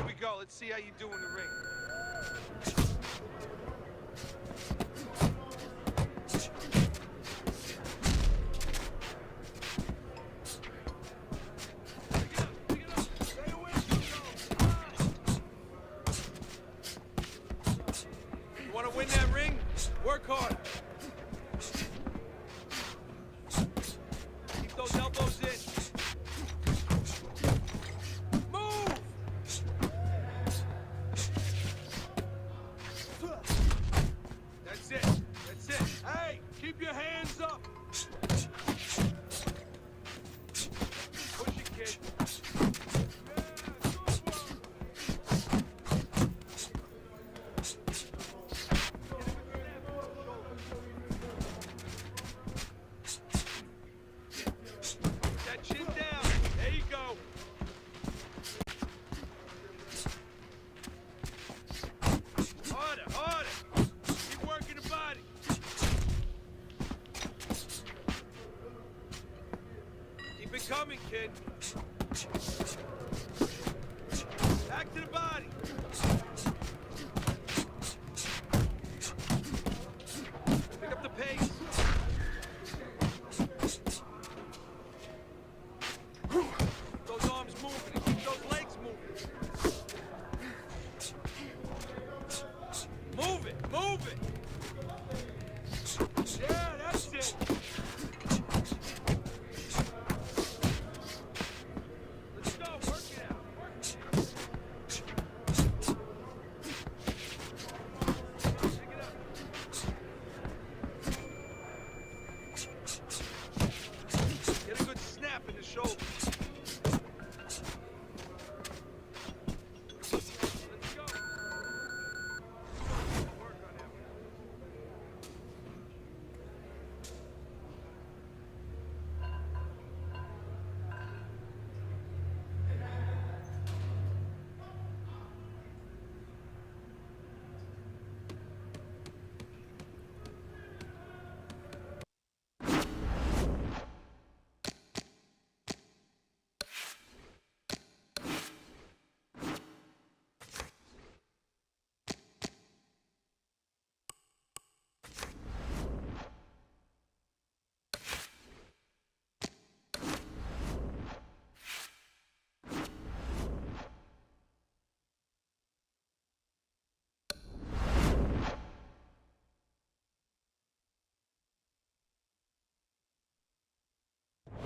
Here we go. Let's see how you do in the ring. You want to win that ring? Work hard. Keep those elbows in. Move! That's it. That's it. Hey, keep your hands up. Push it, kid. That chin down. There you go. Harder, harder. Keep working the body. Keep it coming, kid. Back to the body. Pick up the pace. Keep those arms moving and keep those legs moving. Move it, move it. Yeah, that's it. Let's go, work it out, work it out. Pick it up. Get a good snap in the shoulder. Let's go. Work on that one.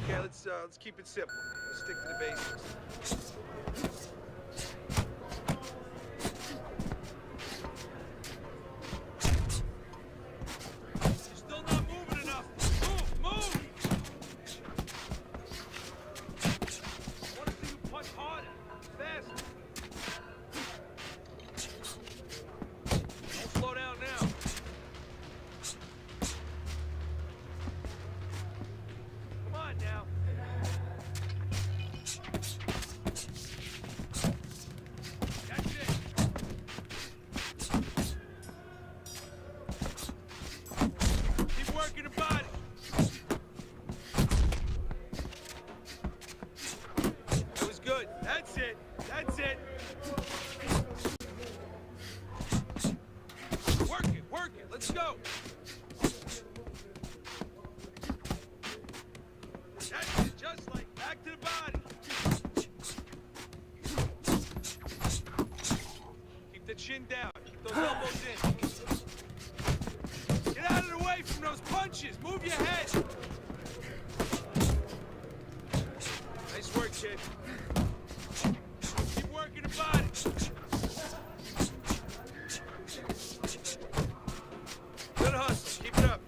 Okay, let's keep it simple. Let's stick to the basics. You're still not moving enough. Move, move! I want to see you punch harder, faster. Don't slow down now. Come on now. That's it. Keep working the body. That was good. That's it. That's it. Work it. Work it. Let's go. That's it. Just like back to the body. Keep the chin down. Keep those elbows in. Get out of the way from those punches. Move your head. Nice work, kid. Keep working the body. Good hustle. Keep it up.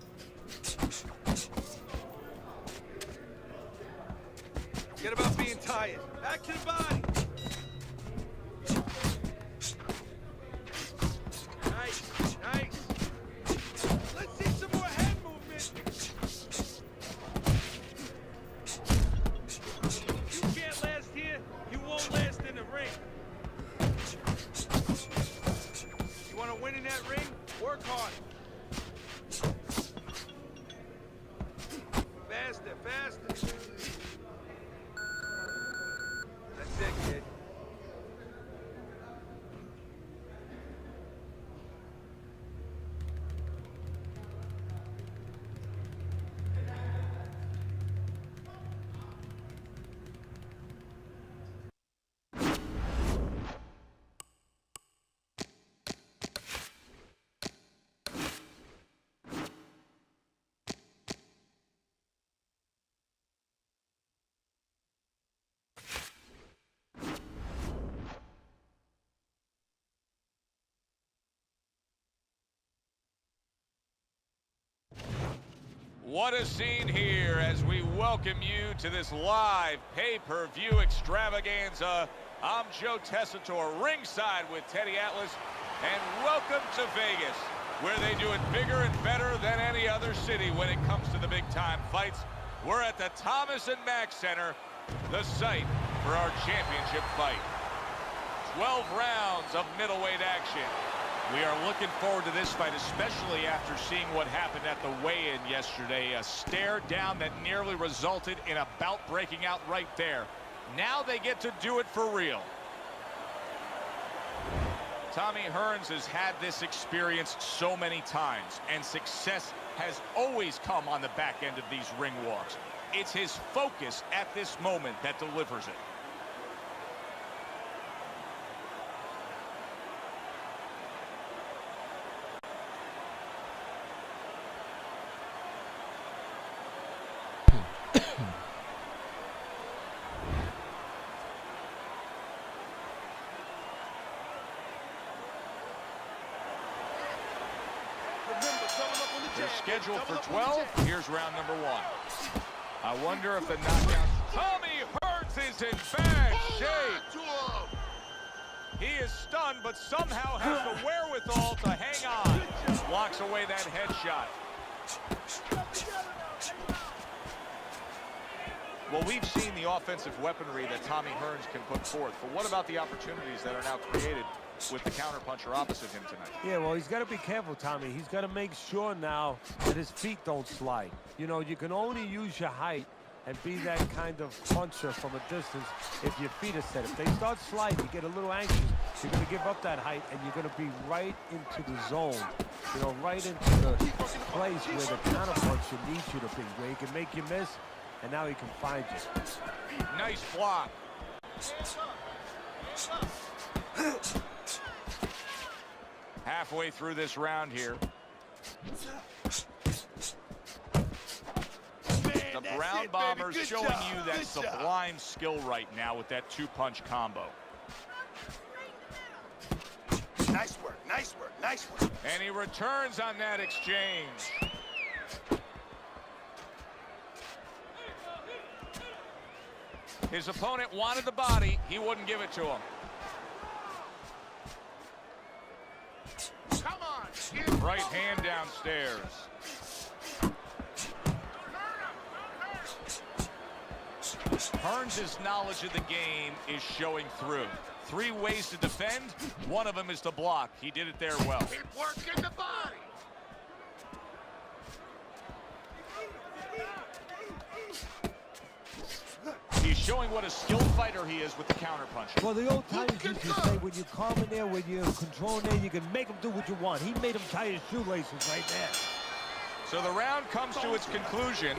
Forget about being tired. Back to the body. Nice, nice. Let's see some more head movement. You can't last here. You won't last in the ring. You want to win in that ring? Work hard. Faster, faster. That's it, kid. What a scene here as we welcome you to this live pay-per-view extravaganza. I'm Joe Tessitore, ringside with Teddy Atlas, and welcome to Vegas, where they do it bigger and better than any other city when it comes to the big-time fights. We're at the Thomas & Mack Center, the site for our championship fight. 12 rounds of middleweight action. We are looking forward to this fight, especially after seeing what happened at the weigh-in yesterday. A stare down that nearly resulted in a bout breaking out right there. Now they get to do it for real. Tommy Hearns has had this experience so many times, and success has always come on the back end of these ring walks. It's his focus at this moment that delivers it. They're scheduled for 12. Here's round number 1. I wonder if the knockdown... Tommy Hearns is in bad shape. He is stunned, but somehow has the wherewithal to hang on. Blocks away that headshot. Well, we've seen the offensive weaponry that Tommy Hearns can put forth, but what about the opportunities that are now created with the counterpuncher opposite him tonight? Yeah, well, he's got to be careful, Tommy. He's got to make sure now that his feet don't slide. You know, you can only use your height and be that kind of puncher from a distance if your feet are set. If they start sliding, you get a little anxious. You're going to give up that height, and you're going to be right into the zone. You know, right into the place where the counterpuncher needs you to be, where he can make you miss, and now he can find you. Nice block. Halfway through this round here. The Brown Bombers showing you that sublime skill right now with that two-punch combo. Nice work, nice work, nice work. And he returns on that exchange. His opponent wanted the body. He wouldn't give it to him. Come on. Right hand downstairs. Hearns' knowledge of the game is showing through. 3 ways to defend. One of them is to block. He did it there well. Keep working the body. He's showing what a skilled fighter he is with the counterpunch. Well, the old timers used to say, when you calm in there, when you're controlling there, you can make him do what you want. He made him tie his shoelaces right there. So the round comes to its conclusion,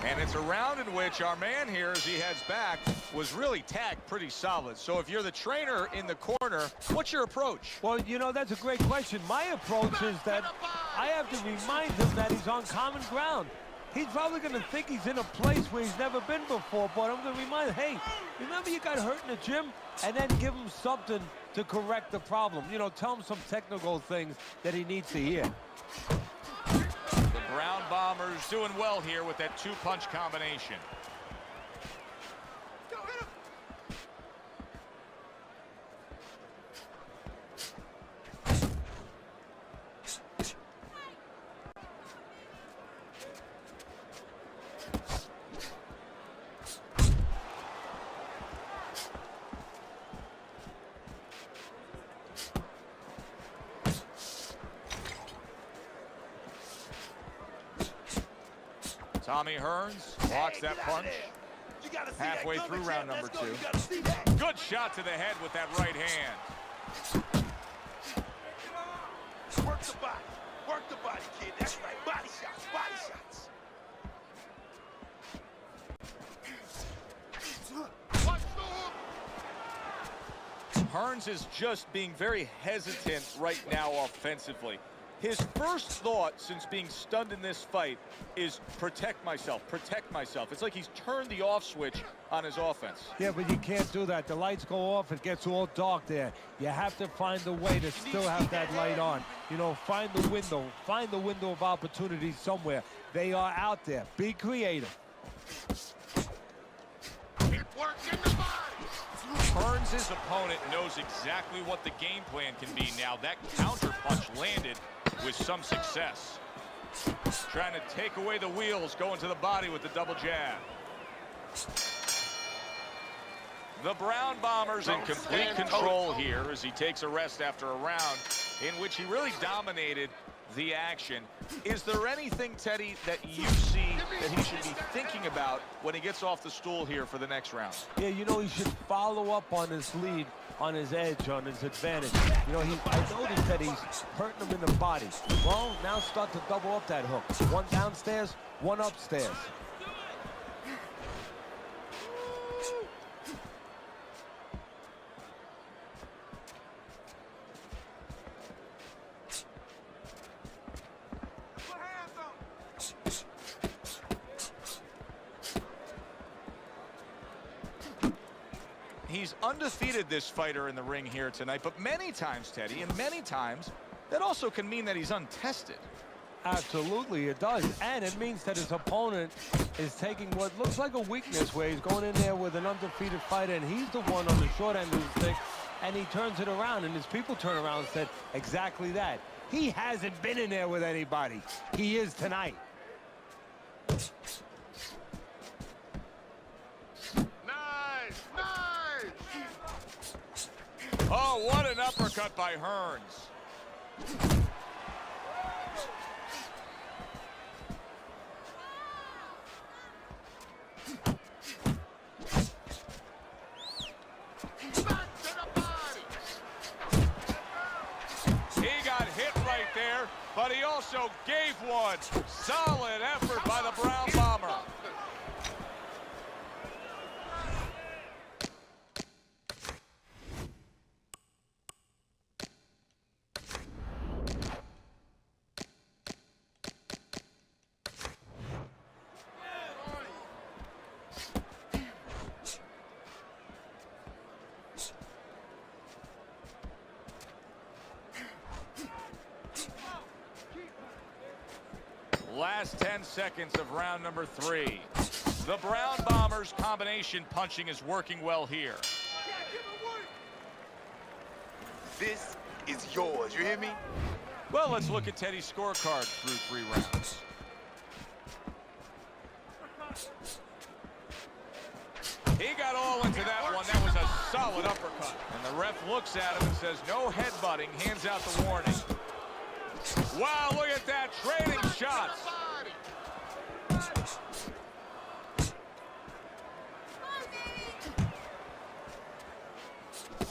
and it's a round in which our man here, as he heads back, was really tagged pretty solid. So if you're the trainer in the corner, what's your approach? Well, you know, that's a great question. My approach is that I have to remind him that he's on common ground. He's probably going to think he's in a place where he's never been before, but I'm going to remind him, hey, remember you got hurt in the gym? And then give him something to correct the problem. You know, tell him some technical things that he needs to hear. The Brown Bombers doing well here with that two-punch combination. Tommy Hearns blocks that punch. Halfway through round number 2. Good shot to the head with that right hand. Work the body, kid. That's right. Body shots, body shots. Hearns is just being very hesitant right now offensively. His first thought since being stunned in this fight is protect myself, protect myself. It's like he's turned the off switch on his offense. Yeah, but you can't do that. The lights go off, it gets all dark there. You have to find a way to still have that light on. You know, find the window of opportunity somewhere. They are out there. Be creative. It worked in the body. Burns his opponent knows exactly what the game plan can be now. That counter punch landed with some success. Trying to take away the wheels, going to the body with the double jab. The Brown Bombers in complete control here as he takes a rest after a round in which he really dominated the action. Is there anything, Teddy, that you see that he should be thinking about when he gets off the stool here for the next round? Yeah, you know, he should follow up on his lead, on his edge, on his advantage. You know, I noticed that he's hurting him in the body. Well, now start to double up that hook. One downstairs, one upstairs. He's undefeated, this fighter, in the ring here tonight, but many times, Teddy, and many times, that also can mean that he's untested. Absolutely, it does. And it means that his opponent is taking what looks like a weakness where he's going in there with an undefeated fighter, and he's the one on the short end of the stick, and he turns it around, and his people turn around and said exactly that. He hasn't been in there with anybody. He is tonight. Oh, what an uppercut by Hearns. He got hit right there, but he also gave one. Solid effort by the Brown Bomber. Last 10 seconds of round number 3. The Brown Bombers combination punching is working well here. This is yours, you hear me? Well, let's look at Teddy's scorecard through 3 rounds. He got all into that one. That was a solid uppercut. And the ref looks at him and says, no headbutting, hands out the warning. Wow, look at that, trading shots.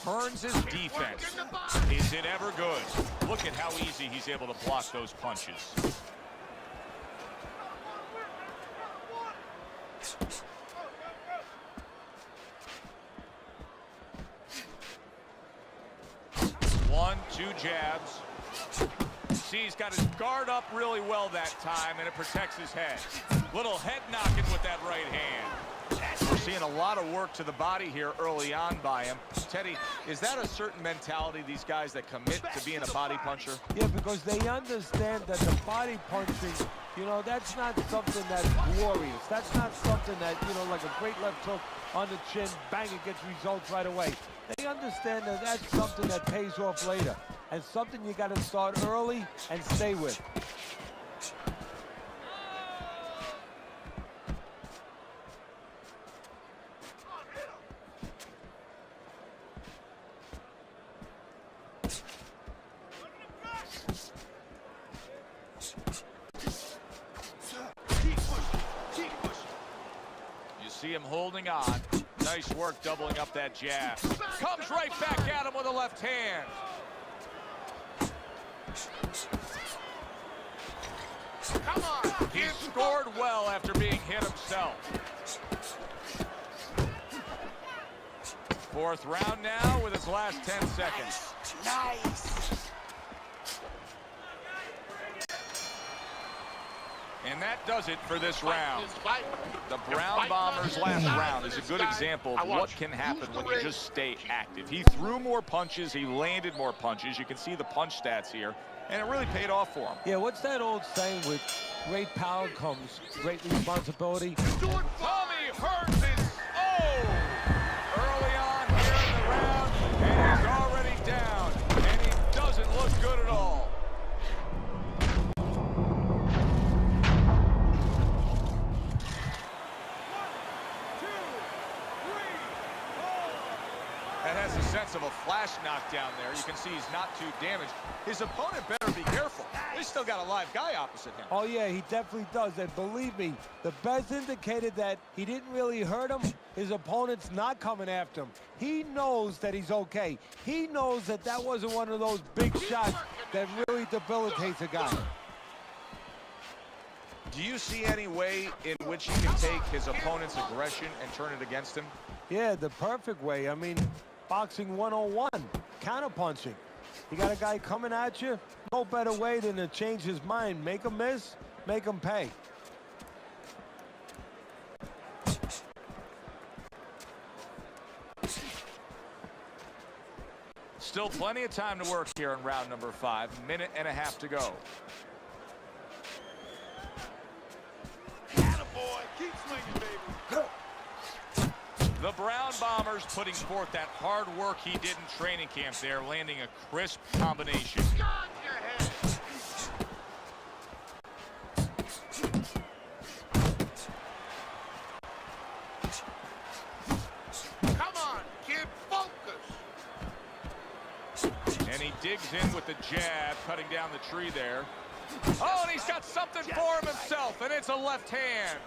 Hearns' defense, is it ever good? Look at how easy he's able to block those punches. One, 2 jabs. See, he's got his guard up really well that time, and it protects his head. Little head knocking with that right hand. We're seeing a lot of work to the body here early on by him. Teddy, is that a certain mentality, these guys that commit to being a body puncher? Yeah, because they understand that the body punching, you know, that's not something that's glorious. That's not something that, you know, like a great left hook on the chin, bang, it gets results right away. They understand that that's something that pays off later, and something you got to start early and stay with. See him holding on. Nice work doubling up that jab. Comes right back at him with a left hand. Come on. He scored well after being hit himself. 4th round now with his last 10 seconds. Nice. And that does it for this round. The Brown Bombers' last round is a good example of what can happen when you just stay active. He threw more punches, he landed more punches. You can see the punch stats here, and it really paid off for him. Yeah, what's that old saying with great power comes great responsibility? Tommy Hearns is early on here in the round, and he's already down, and he doesn't look good at all. That has a sense of a flash knockdown there. You can see he's not too damaged. His opponent better be careful. He's still got a live guy opposite him. Oh, yeah, he definitely does. And believe me, the best indicated that he didn't really hurt him, his opponent's not coming after him. He knows that he's okay. He knows that that wasn't one of those big shots that really debilitates a guy. Do you see any way in which he can take his opponent's aggression and turn it against him? Yeah, the perfect way. I mean, boxing 101, counterpunching. You got a guy coming at you, no better way than to change his mind. Make him miss, make him pay. Still plenty of time to work here in round number 5. Minute and a half to go. Attaboy. Keep swinging, baby. The Brown Bombers putting forth that hard work he did in training camp there, landing a crisp combination. God, your head. Come on, kid, focus. And he digs in with the jab, cutting down the tree there. Oh, and he's got something for him himself, and it's a left hand.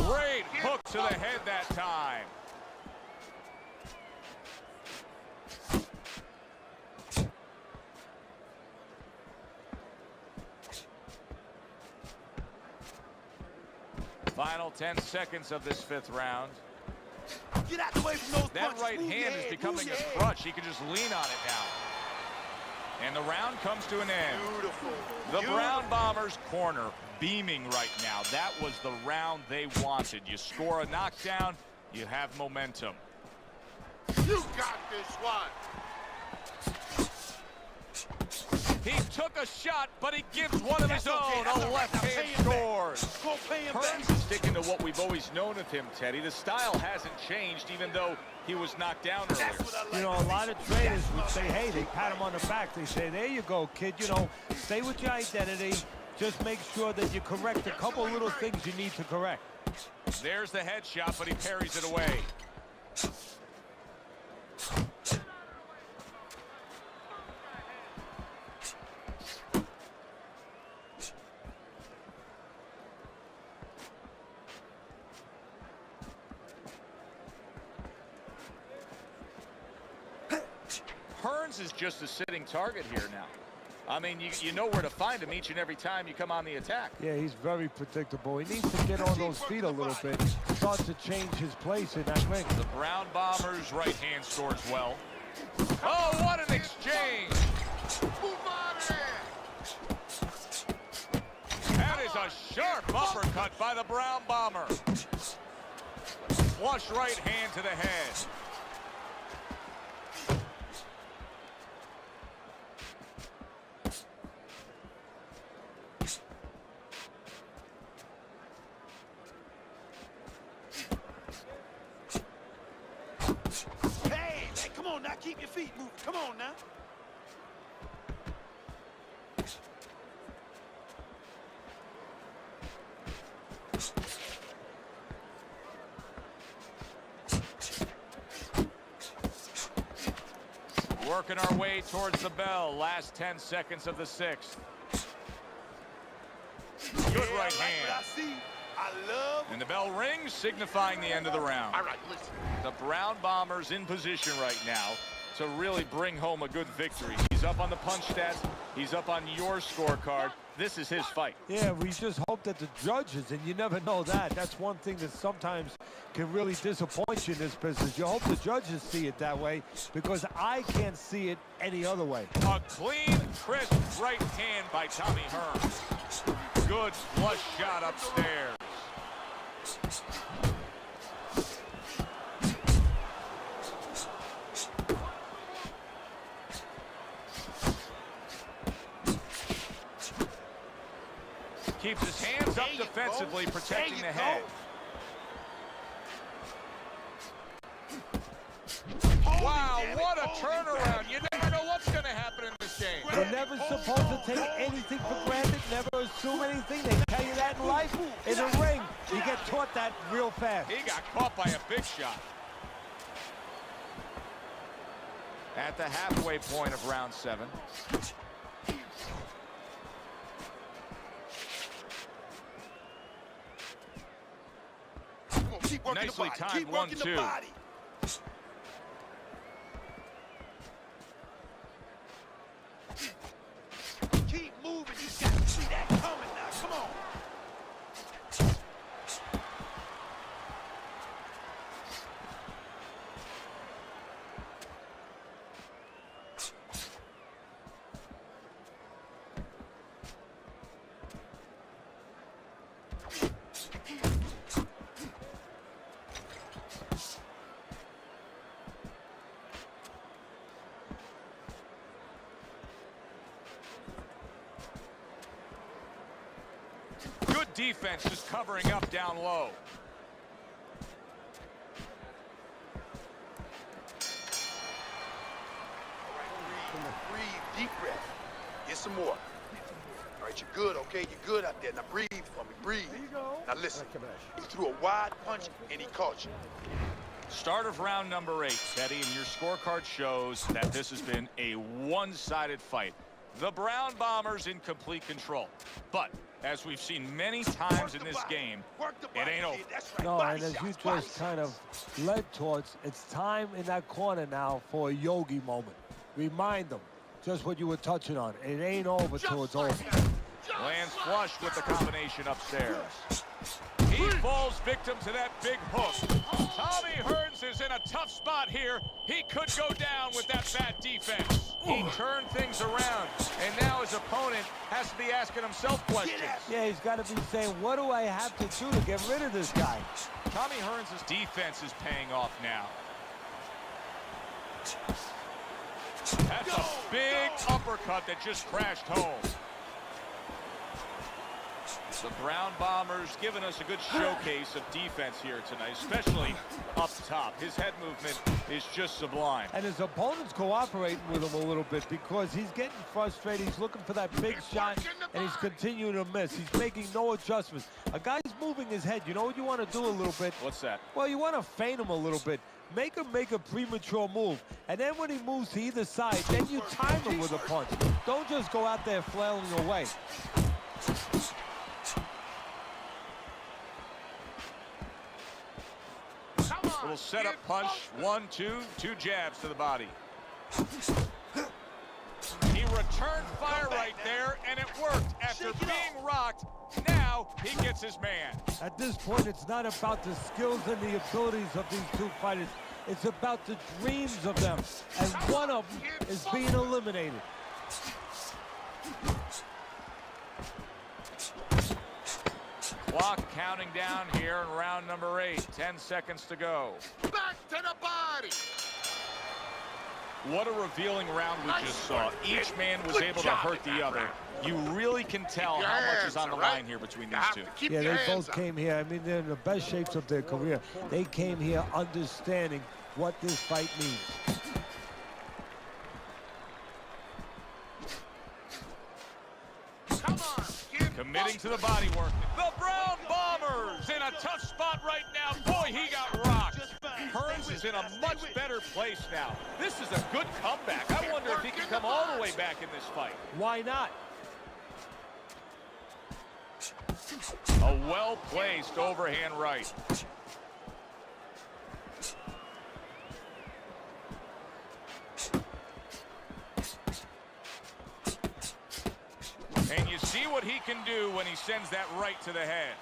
Great hook to the head that time. Final 10 seconds of this 5th round. Get out the way from those That punches. right Move hand your is head, becoming move a your crutch. He can just lean on it now. And the round comes to an end. Beautiful. The Brown Bombers corner beaming right now. That was the round they wanted. You score a knockdown, you have momentum. You got this one. He took a shot, but he gives one of his That's okay. own. That's A all right. left Now pay hand him back. scores. Go pay him back. Hearns is sticking to what we've always known of him, Teddy. The style hasn't changed, even though he was knocked down earlier. That's what I like. You know, a lot of trainers would say, hey, they pat him on the back. They say, there you go, kid. You know, stay with your identity. Just make sure that you correct a couple little things you need to correct. There's the headshot, but he parries it away. Hearns is just a sitting target here now. I mean, you know where to find him each and every time you come on the attack. Yeah, he's very predictable. He needs to get on those feet a little bit, start to change his place in that ring. The Brown Bombers' right hand scores well. Oh, what an exchange! That is a sharp uppercut by the Brown Bomber. Flush right hand to the head. Hey, man, come on now. Keep your feet moving. Come on now. Working our way towards the bell. Last 10 seconds of the 6th. Good right hand. I see. I love. And the bell rings, signifying the end of the round. All right, listen. The Brown Bombers in position right now to really bring home a good victory. He's up on the punch stats. He's up on your scorecard. This is his fight. Yeah, we just hope that the judges, and you never know that. That's one thing that sometimes can really disappoint you in this business. You hope the judges see it that way, because I can't see it any other way. A clean, crisp right hand by Tommy Hearns. Good flush shot upstairs. Keeps his hands up defensively, protecting the head. Wow, what a turnaround. You never know what's going to happen in this game. You're never supposed to take anything for granted, never assume anything. They tell you that in life. In the ring, you get taught that real fast. He got caught by a big shot. At the halfway point of round 7. Nicely timed 1-2. Keep moving. You got to see that coming now. Come on. Good defense, just covering up down low. Breathe, deep breath. Get some more. All right, you're good, okay? You're good out there. Now breathe for me, breathe. There you go. Now listen, he threw a wide punch and he caught you. Start of round number 8, Teddy, and your scorecard shows that this has been a one-sided fight. The Brown Bombers in complete control. But as we've seen many times in this game, it ain't over. No, and as you just kind of led towards, it's time in that corner now for a Yogi moment. Remind them just what you were touching on. It ain't over till it's over. Lands flush with the combination upstairs. He falls victim to that big hook. Tommy Hearns is in a tough spot here. He could go down with that bad defense. He turned things around, and now his opponent has to be asking himself questions. Yeah, he's got to be saying, what do I have to do to get rid of this guy? Tommy Hearns' defense is paying off now. That's a big uppercut that just crashed home. The Brown Bombers giving us a good showcase of defense here tonight, especially up top. His head movement is just sublime. And his opponent's cooperating with him a little bit because he's getting frustrated. He's looking for that big shot, and he's continuing to miss. He's making no adjustments. A guy's moving his head. You know what you want to do a little bit? What's that? Well, you want to feint him a little bit. Make him make a premature move. And then when he moves to either side, then you time him with a punch. Don't just go out there flailing away. Little setup punch, 1-2, 2 jabs to the body. He returned fire right there, and it worked. After being rocked, now he gets his man. At this point, it's not about the skills and the abilities of these two fighters. It's about the dreams of them, and one of them is being eliminated. Clock counting down here in round number 8. 10 seconds to go. Back to the body. What a revealing round we just saw. Each man was able to hurt the other. You really can tell how much is on the line here between these two. Yeah, they both came here. I mean, they're in the best shapes of their career. They came here understanding what this fight means. Committing to the body work. The Brown Bombers in a tough spot right now. Boy, he got rocked. Hearns is in a much better place now. This is a good comeback. I wonder if he can come all the way back in this fight. Why not? A well-placed overhand right. he can do when he sends that right to the head.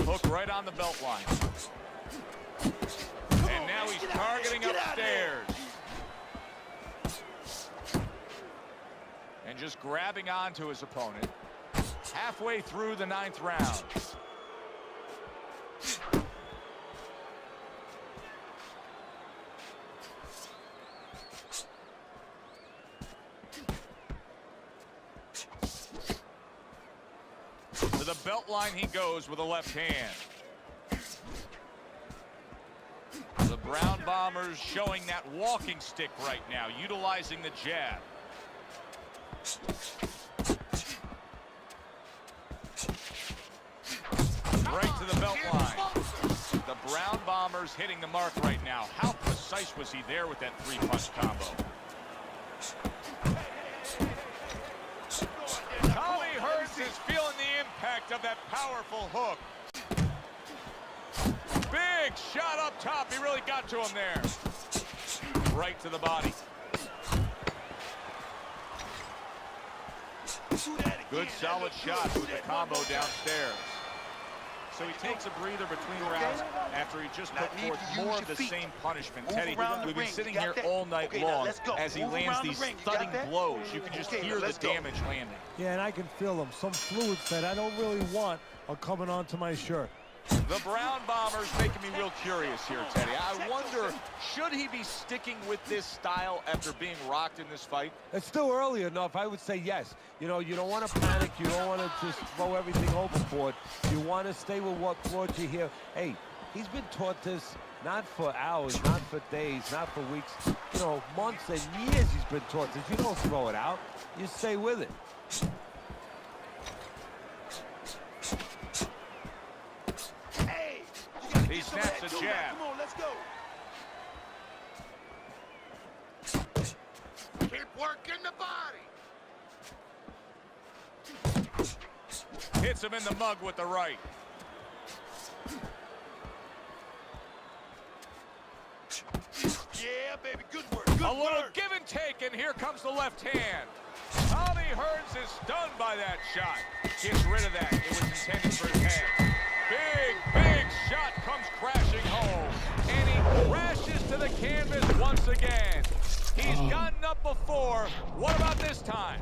Hook right on the belt line. And now he's targeting upstairs. And just grabbing onto his opponent. Halfway through the 9th round. To the belt line he goes with a left hand. The Brown Bombers showing that walking stick right now, utilizing the jab. Right to the belt line. The Brown Bombers hitting the mark right now. How precise was he there with that 3-punch combo? Tommy Hearns is feeling the impact of that powerful hook. Big shot up top. He really got to him there. Right to the body. Good solid shot with the combo downstairs. So he takes a breather between rounds after he just put forth more of the same punishment. Teddy, we've been sitting here all night long as he lands these thudding blows. You can just hear the damage landing. Yeah, and I can feel them. Some fluids that I don't really want are coming onto my shirt. The Brown Bombers making me real curious here, Teddy. I wonder, should he be sticking with this style after being rocked in this fight? It's still early enough. I would say yes. You know, you don't want to panic. You don't want to just throw everything overboard. You want to stay with what brought you here. Hey, he's been taught this not for hours, not for days, not for weeks. You know, months and years he's been taught this. You don't throw it out. You stay with it. He snaps a jab. Come on, let's go. Keep working the body. Hits him in the mug with the right. Yeah, baby, good work. A little give and take, and here comes the left hand. Tommy Hearns is stunned by that shot. Gets rid of that. It was intended for his head. Big shot comes crashing home. And he crashes to the canvas once again. He's gotten up before. What about this time?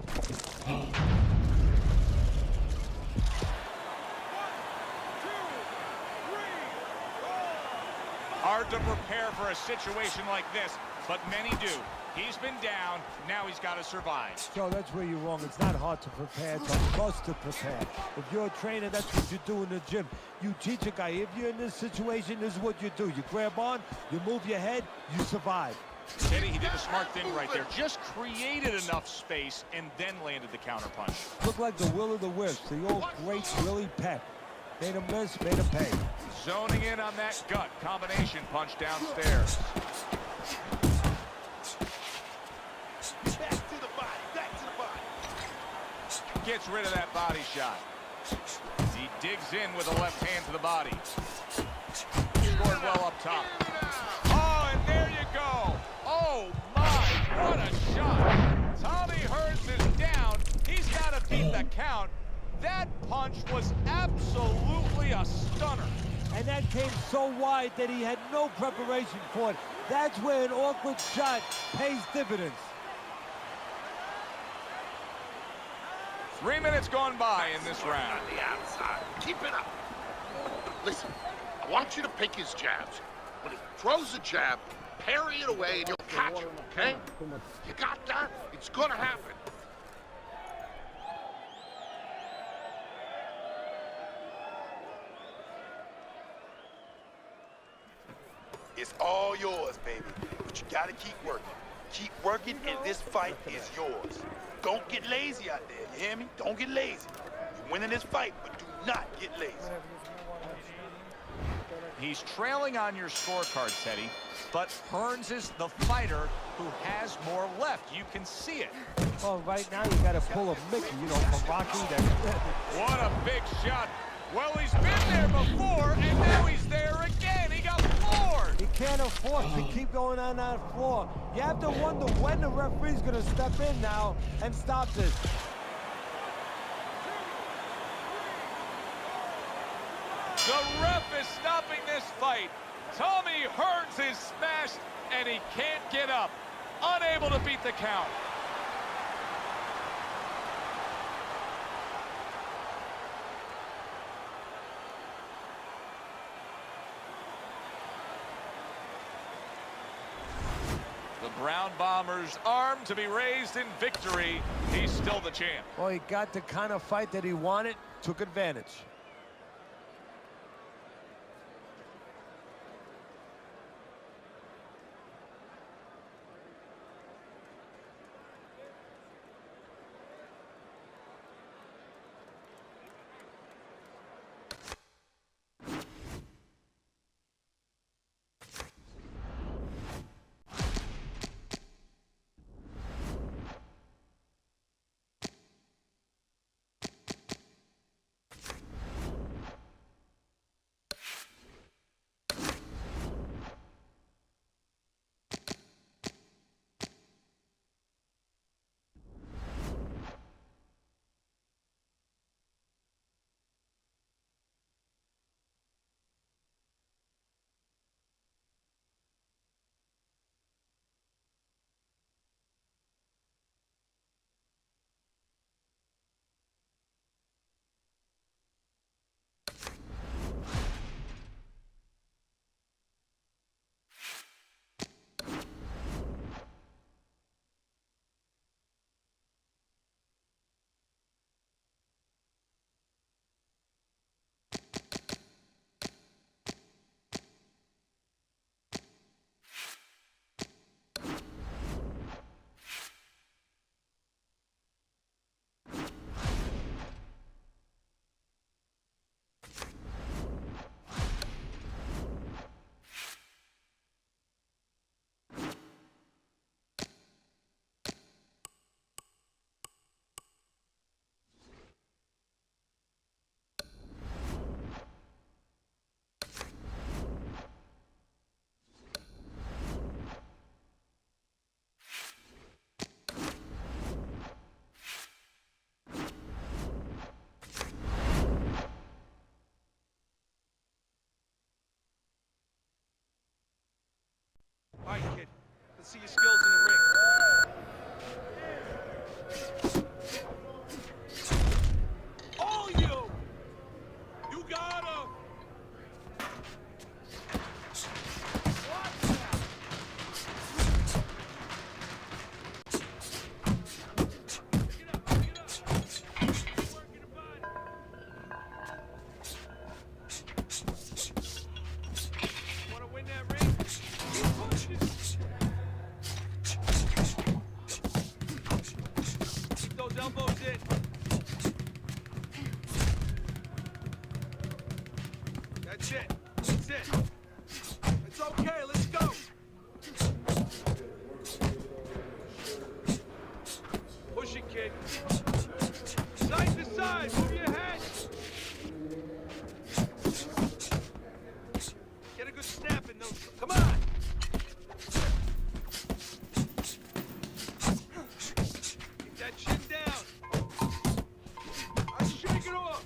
Hard to prepare for a situation like this, but many do. He's been down, now he's got to survive. Joe, that's where you're wrong. It's not hard to prepare, it's a must to prepare. If you're a trainer, that's what you do in the gym. You teach a guy, if you're in this situation, this is what you do. You grab on, you move your head, you survive. Teddy, he did a smart thing right there. Just created enough space and then landed the counterpunch. Looked like the will of the wisps. The old great Willie Peck. Made him miss, made him pay. Zoning in on that gut combination punch downstairs. Back to the body, back to the body. Gets rid of that body shot. He digs in with a left hand to the body. Scored well up top. Oh, and there you go. Oh, my, what a shot. Tommy Hearns is down. He's got to beat the count. That punch was absolutely a stunner. And that came so wide that he had no preparation for it. That's where an awkward shot pays dividends. 3 minutes gone by in this round. On the outside. Keep it up. Listen, I want you to pick his jabs. When he throws a jab, parry it away and you'll catch him, okay? You got that? It's gonna happen. It's all yours, baby. But you gotta keep working. Keep working, and this fight is yours. Don't get lazy out there, you hear me? Don't get lazy. You're winning this fight, but do not get lazy. He's trailing on your scorecard, Teddy, but Hearns is the fighter who has more left. You can see it. Well, right now you got to pull a Mickey, you know, from Rocky. What a big shot. Well, he's been there before, and now he's there again. He got floored. He can't afford to keep going on that floor. You have to wonder when the referee's going to step in now and stop this. The ref is stopping this fight. Tommy Hearns is smashed, and he can't get up. Unable to beat the count. The Brown Bombers armed to be raised in victory. He's still the champ. Well, he got the kind of fight that he wanted, took advantage. All right, kid. Let's see your skills in the ring. All you! You got him! Want to win that ring? Keep pushing! Keep those elbows in. That's it. That's it. It's okay. Let's go. Push it, kid. Side to side. Move your head. Get a good snap in those. Come on. Keep that chin down. Shake it off.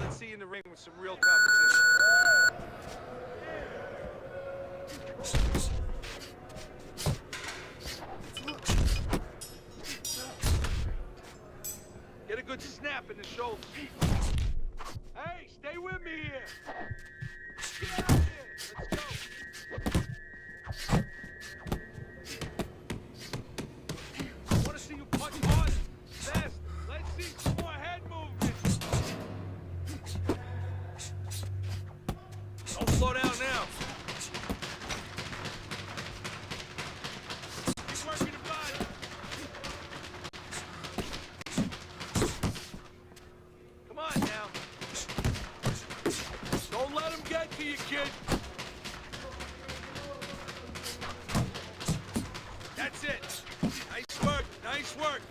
Let's see you in the ring with some real competition. Get a good snap in the shoulders. Hey, stay with me here. Get out here. Let's go. I want to see you punch hard, fast. Let's see some more head movement. Don't slow down now. Keep working the body. Come on now. Don't let him get to you, kid. That's it. Nice work. Nice work.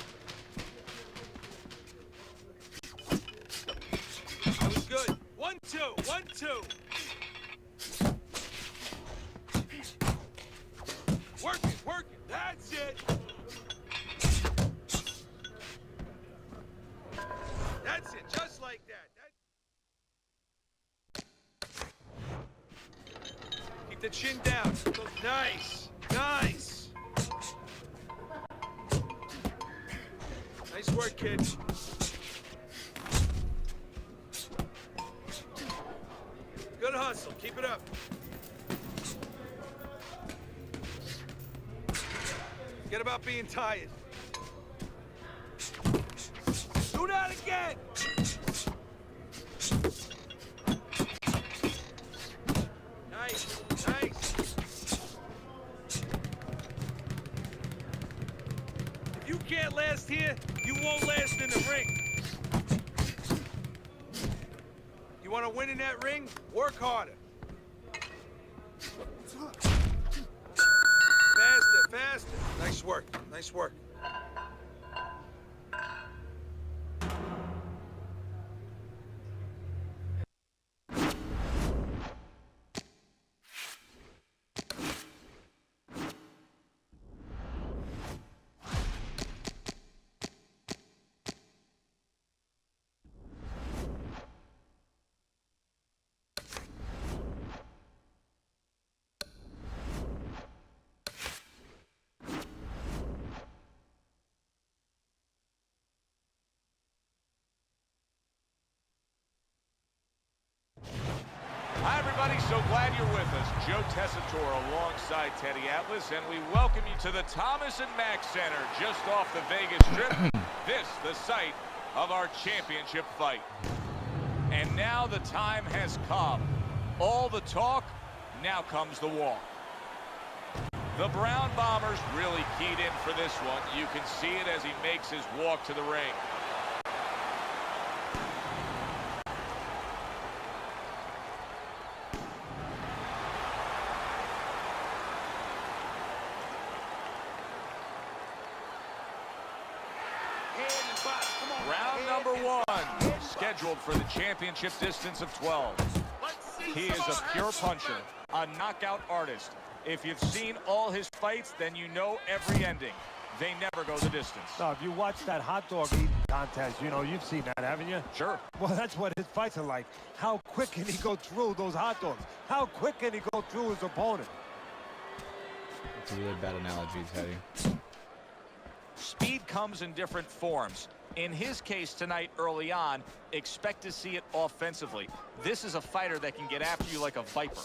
That was good. 1-2. 1-2. Work it. Work it. That's it. That's it. Just like that. Keep the chin down. Nice. Nice. Nice work, kid. Good hustle. Keep it up. Forget about being tired. Do that again. Nice. Nice. If you can't last here, you won't last in the ring. You want to win in that ring? Work harder. Faster, faster. Nice work. Nice work. Hi, everybody. So glad you're with us. Joe Tessitore alongside Teddy Atlas, and we welcome you to the Thomas & Mack Center just off the Vegas Strip. This, the site of our championship fight. And now the time has come. All the talk, now comes the walk. The Brown Bombers really keyed in for this one. You can see it as he makes his walk to the ring. Round number one, scheduled for the championship distance of 12. He is a pure puncher, a knockout artist. If you've seen all his fights, then you know every ending. They never go the distance. No, if you watch that hot dog eating contest, you know, you've seen that, haven't you? Sure. Well, that's what his fights are like. How quick can he go through those hot dogs? How quick can he go through his opponent? That's a really bad analogy, Teddy. Speed comes in different forms. In his case tonight early on, expect to see it offensively. This is a fighter that can get after you like a viper.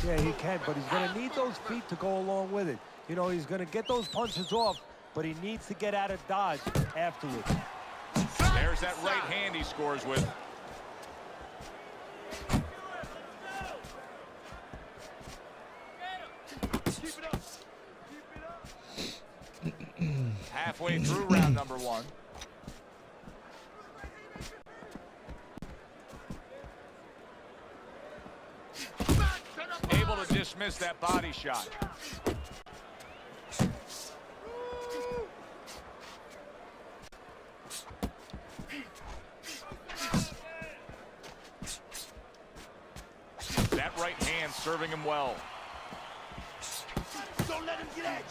Yeah, he can, but he's going to need those feet to go along with it. You know, he's going to get those punches off, but he needs to get out of dodge afterwards. There's that right hand he scores with. Keep it up. Keep it up. Halfway through round number one. Able to dismiss that body shot. That right hand serving him well. Don't let him get at you.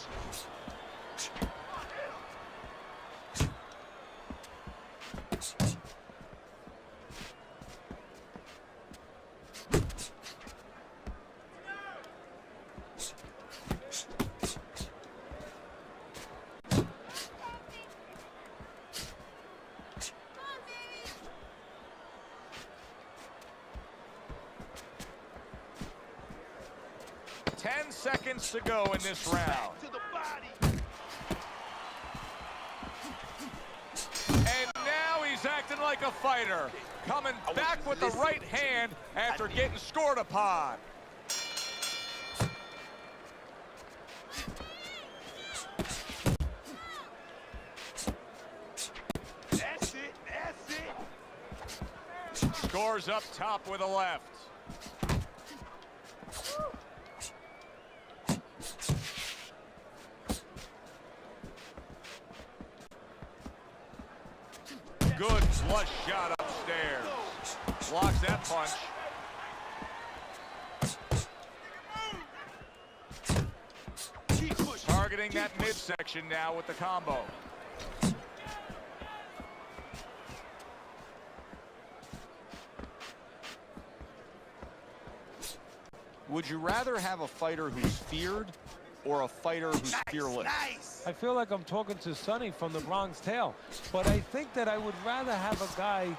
seconds to go in this round. To the body. And now he's acting like a fighter, coming back with the right hand after getting scored upon. That's it. That's it. Scores up top with a left. Good flush shot upstairs. Blocks that punch. Keep pushing. Targeting that midsection now with the combo. Would you rather have a fighter who's feared or a fighter who's fearless? Nice. I feel like I'm talking to Sonny from the Bronx Tale, but I think that I would rather have a guy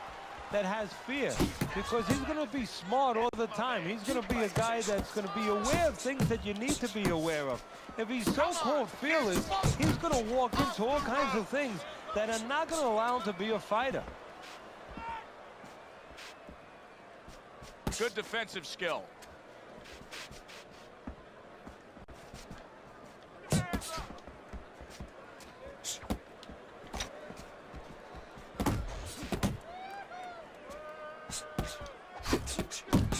that has fear, because he's going to be smart all the time. He's going to be a guy that's going to be aware of things that you need to be aware of. If he's so-called fearless, he's going to walk into all kinds of things that are not going to allow him to be a fighter. Good defensive skill.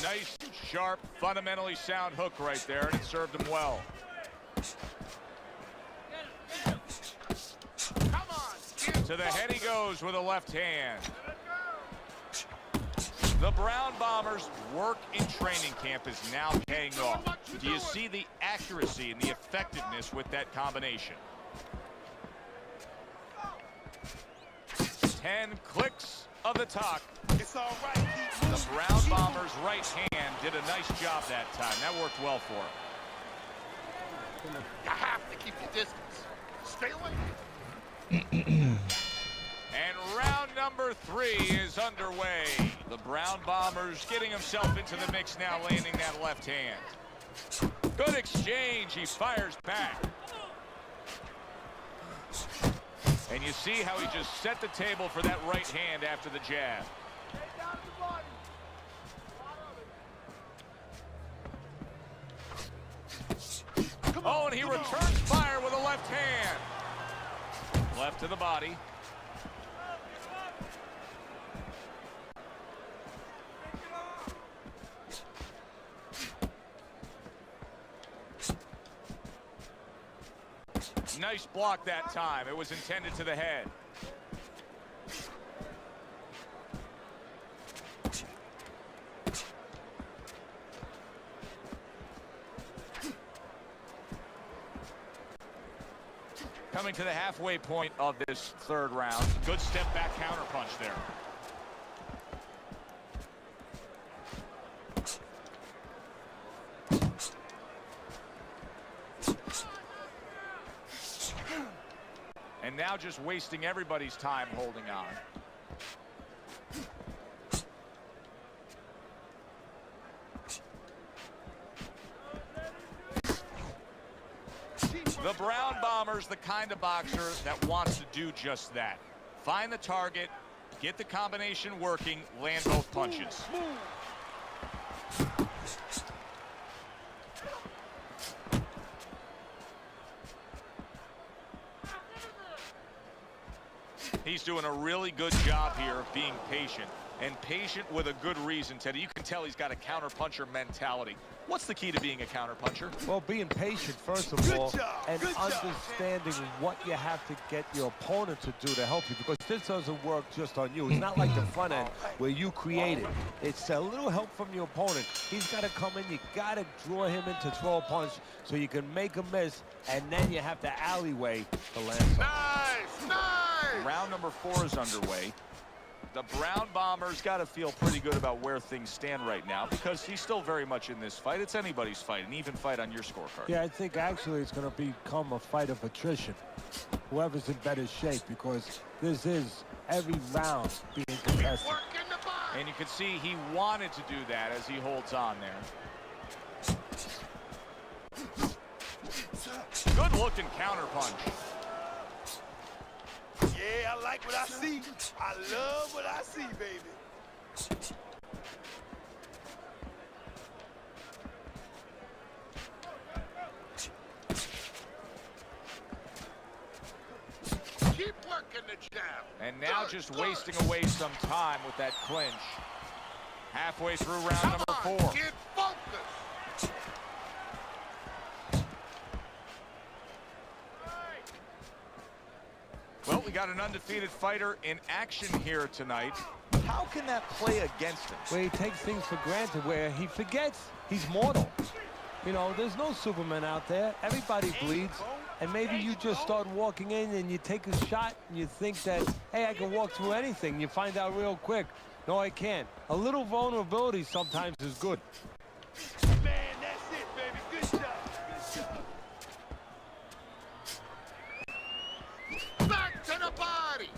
Nice, sharp, fundamentally sound hook right there, and it served him well. To the head he goes with a left hand. The Brown Bombers' work in training camp is now paying off. Do you see the accuracy and the effectiveness with that combination? 10 clicks of the talk. It's all right. The Brown Bombers' right hand did a nice job that time. That worked well for him. You have to keep your distance. Stay away. And round number 3 is underway. The Brown Bombers getting himself into the mix now, landing that left hand. Good exchange. He fires back. And you see how he just set the table for that right hand after the jab. Oh, and he returns fire with a left hand. Left to the body. Nice block that time. It was intended to the head. Coming to the halfway point of this third round. Good step back counter punch there. And now just wasting everybody's time holding on. The Brown Bombers, the kind of boxer that wants to do just that. Find the target, get the combination working, land both punches. He's doing a really good job here of being patient, and patient with a good reason, Teddy. You can tell he's got a counter-puncher mentality. What's the key to being a counter-puncher? Well, being patient, first of all, and understanding what you have to get your opponent to do to help you, because this doesn't work just on you. It's not like the front end where you create it. It's a little help from your opponent. He's got to come in. You got to draw him into throw a punch so you can make a miss, and then you have to alleyway the land. Nice, nice! Round number 4 is underway. The Brown Bombers got to feel pretty good about where things stand right now, because he's still very much in this fight. It's anybody's fight, an even fight on your scorecard. Yeah, I think actually it's going to become a fight of attrition. Whoever's in better shape, because this is every round being contested. And you can see he wanted to do that as he holds on there. looking counterpunch. Yeah, I like what I see. I love what I see, baby. Keep working the jab. And now Good, just good. wasting away some time with that clinch. Halfway through round Come number on, 4. kid, focus. Well, we got an undefeated fighter in action here tonight. How can that play against him? Where he takes things for granted, where he forgets he's mortal. You know, there's no Superman out there. Everybody bleeds. And maybe you just start walking in and you take a shot and you think that, hey, I can walk through anything. You find out real quick, no, I can't. A little vulnerability sometimes is good. Man, that's it, baby. Good job. Good job. Back to the body.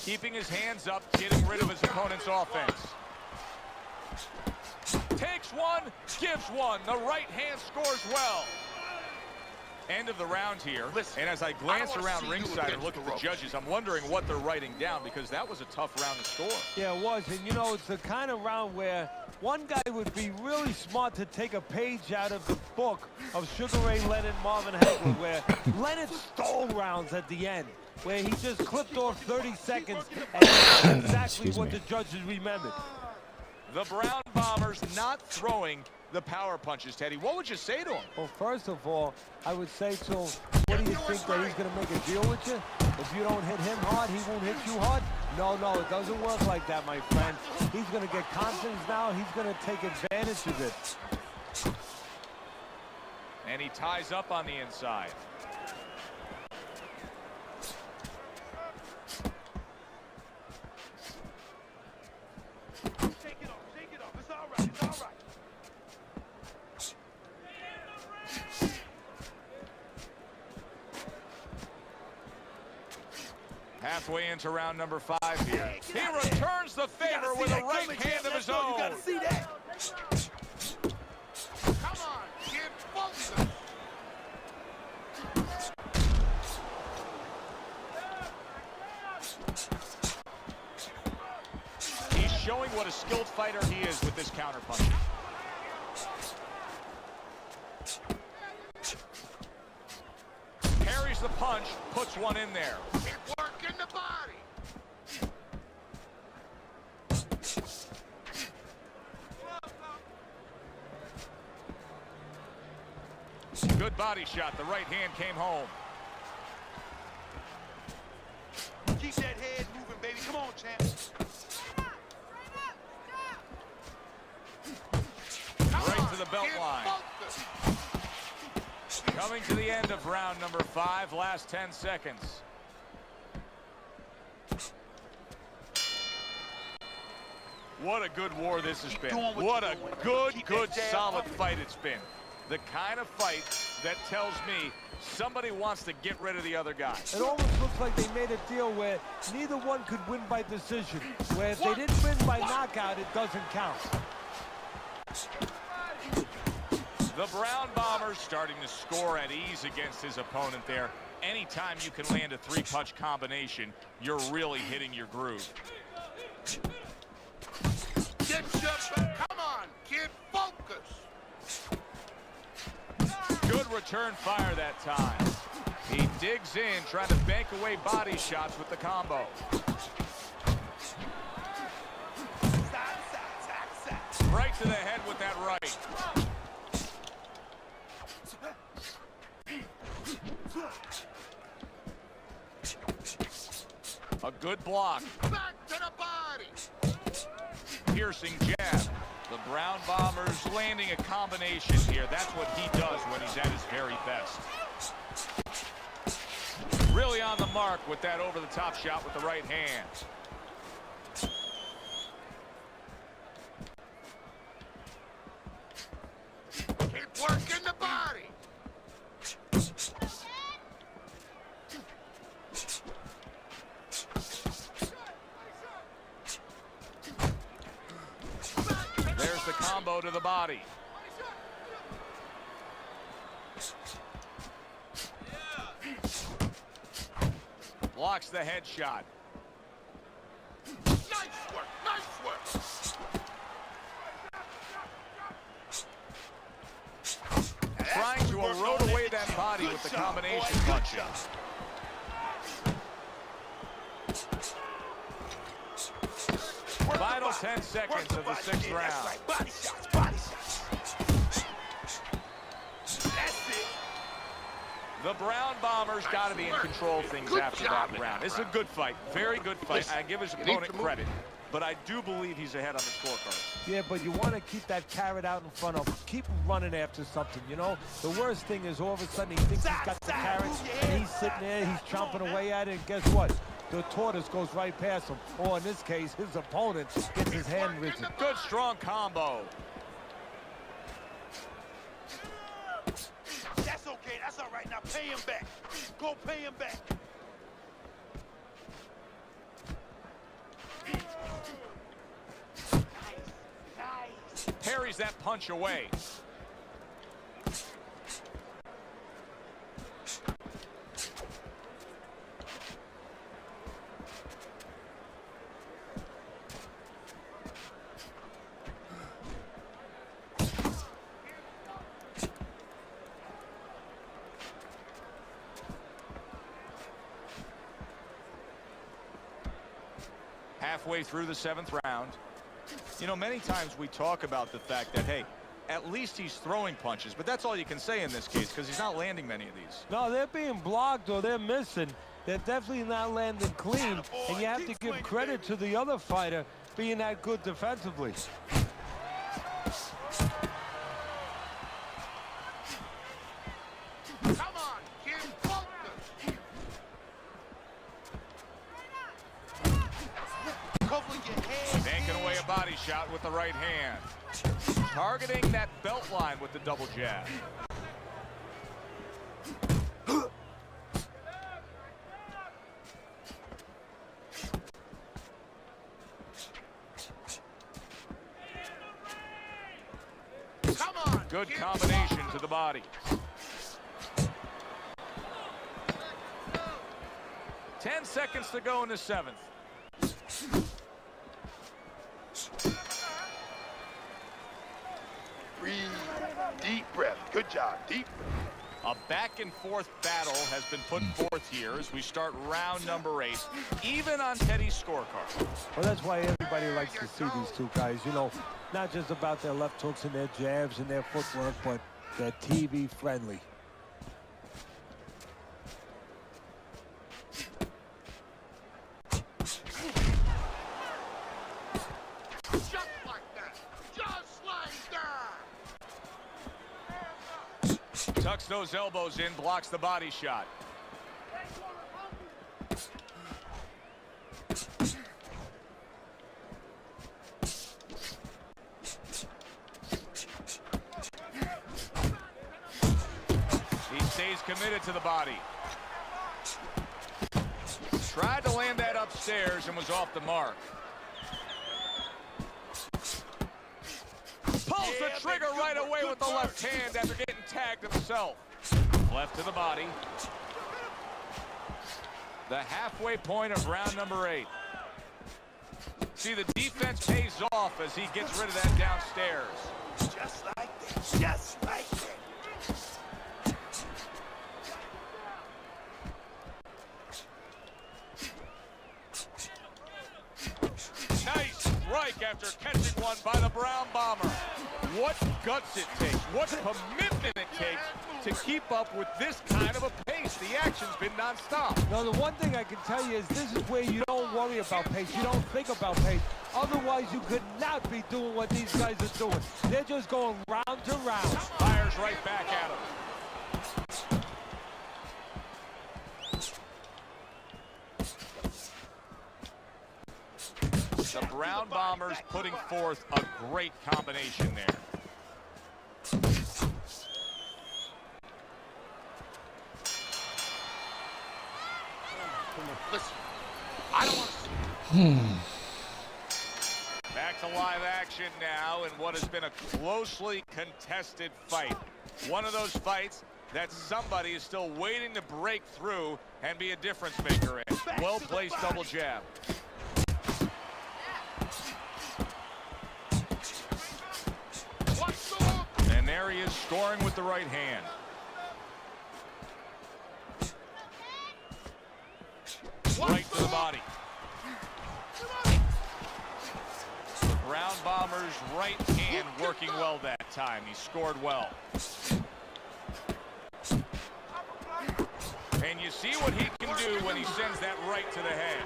Keeping his hands up, getting rid of his opponent's offense. Takes one, gives one. The right hand scores well. End of the round here. Listen, and as I glance I don't wanna around see you ringside and against look the at the ropes. judges, I'm wondering what they're writing down, because that was a tough round to score. Yeah, it was. And, you know, it's the kind of round where one guy would be really smart to take a page out of the book of Sugar Ray Leonard and Marvin Hagler, where Leonard stole rounds at the end, where he just clipped off 30 seconds, and that's exactly what the judges remembered. The Brown Bombers not throwing the power punches, Teddy. What would you say to him? Well, first of all, I would say to him, what do you think, that he's going to make a deal with you? If you don't hit him hard, he won't hit you hard? No, no, it doesn't work like that, my friend. He's going to get confidence now. He's going to take advantage of it. And he ties up on the inside. Shake it off. Shake it off. It's all right. It's all right. Halfway into round number 5 here. He returns the favor with a right hand of his own. You gotta see that. Come on, kid, focus. He's showing what a skilled fighter he is with this counterpunch. Parries the punch, puts one in there. Keep working the body. Good body shot. The right hand came home. Keep that head moving, baby. Come on, champ. Right to the belt Kid, line. focus. Coming to the end of round number 5, last 10 seconds. What a good war this has been. doing what What you're a doing. good, Keep that jab solid up. fight it's been. The kind of fight that tells me somebody wants to get rid of the other guy. It almost looks like they made a deal where neither one could win by decision. Where if they didn't win by knockout, it doesn't count. The Brown Bombers starting to score at ease against his opponent there. Anytime you can land a 3-punch combination, you're really hitting your groove. Get your, come on, kid, focus. Good return fire that time. He digs in, trying to bank away body shots with the combo. Right to the head with that right. A good block. Back to the body. Piercing jab. The Brown Bombers landing a combination here. That's what he does when he's at his very best. Really on the mark with that over-the-top shot with the right hand. Keep working the body. combo to the body. Blocks the headshot. Nice work, nice work. Trying to erode away that body with the combination punches. Final 10 seconds of the 6th round. Body shots, body shots. That's it. The Brown Bombers got to be in control of things after that round. It's a good fight, very good fight. I give his opponent credit, but I do believe he's ahead on the scorecard. Yeah, but you want to keep that carrot out in front of him. Keep him running after something, you know? The worst thing is all of a sudden he thinks he's got the carrot, and he's sitting there, he's chomping away at it, and guess what? The tortoise goes right past him. Or in this case, his opponent gets his hand rigid. Good, strong combo. That's okay, that's all right. Now pay him back. Go pay him back. Nice. Parries that punch away. Halfway through the 7th round. You know, many times we talk about the fact that, hey, at least he's throwing punches, but that's all you can say in this case because he's not landing many of these. No, they're being blocked or they're missing. They're definitely not landing clean, and you have to give credit to the other fighter being that good defensively. Come on, kid, focus. Cover your head. Banking away a body shot with the right hand. Targeting that belt line with the double jab. Come on. Good kid, combination to the body. 10 seconds to go in the 7th. Breathe. Deep breath. Good job. Deep breath. A back-and-forth battle has been put forth here as we start round number 8, even on Teddy's scorecard. Well, that's why everybody likes to see these two guys. You know, not just about their left hooks and their jabs and their footwork, but they're TV friendly. Just like that. Just like that. Tucks those elbows in, blocks the body shot. He stays committed to the body. Tried to land that upstairs and was off the mark. Pulls the trigger right away with the left hand after getting tagged himself. Left to the body. The halfway point of round number 8. See, the defense pays off as he gets rid of that downstairs. Just like that. Just like that. Nice strike after catching one by the Brown Bomber. What guts it takes, what commitment it takes to keep up with this kind of a pace. The action's been nonstop. Now, the one thing I can tell you is this is where you don't worry about pace. You don't think about pace. Otherwise, you could not be doing what these guys are doing. They're just going round to round. Fires right back at him. The Brown Bombers putting forth a great combination there. Listen, I don't want to see. Back to to live action now in what has been a closely contested fight. One of those fights that somebody is still waiting to break through and be a difference maker in. Well-placed double jab. And there he is scoring with the right hand. Right to the body. Brown Bomber's right hand working well that time. He scored well. And you see what he can do when he sends that right to the head.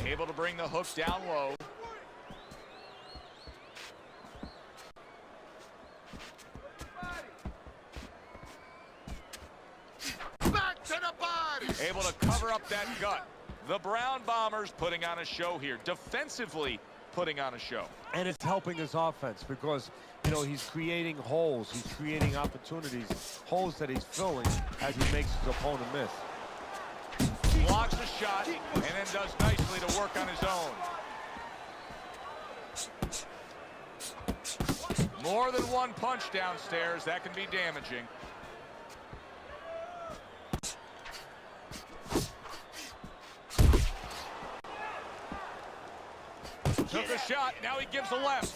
Able to bring the hook down low. Back to the body. Able to cover up that gut. The Brown Bombers putting on a show here. Defensively putting on a show. And it's helping his offense because, you know, he's creating holes. He's creating opportunities, holes that he's filling as he makes his opponent miss. Blocks the shot and then does nicely to work on his own. More than one punch downstairs. That can be damaging. Took a shot. Now he gives a left.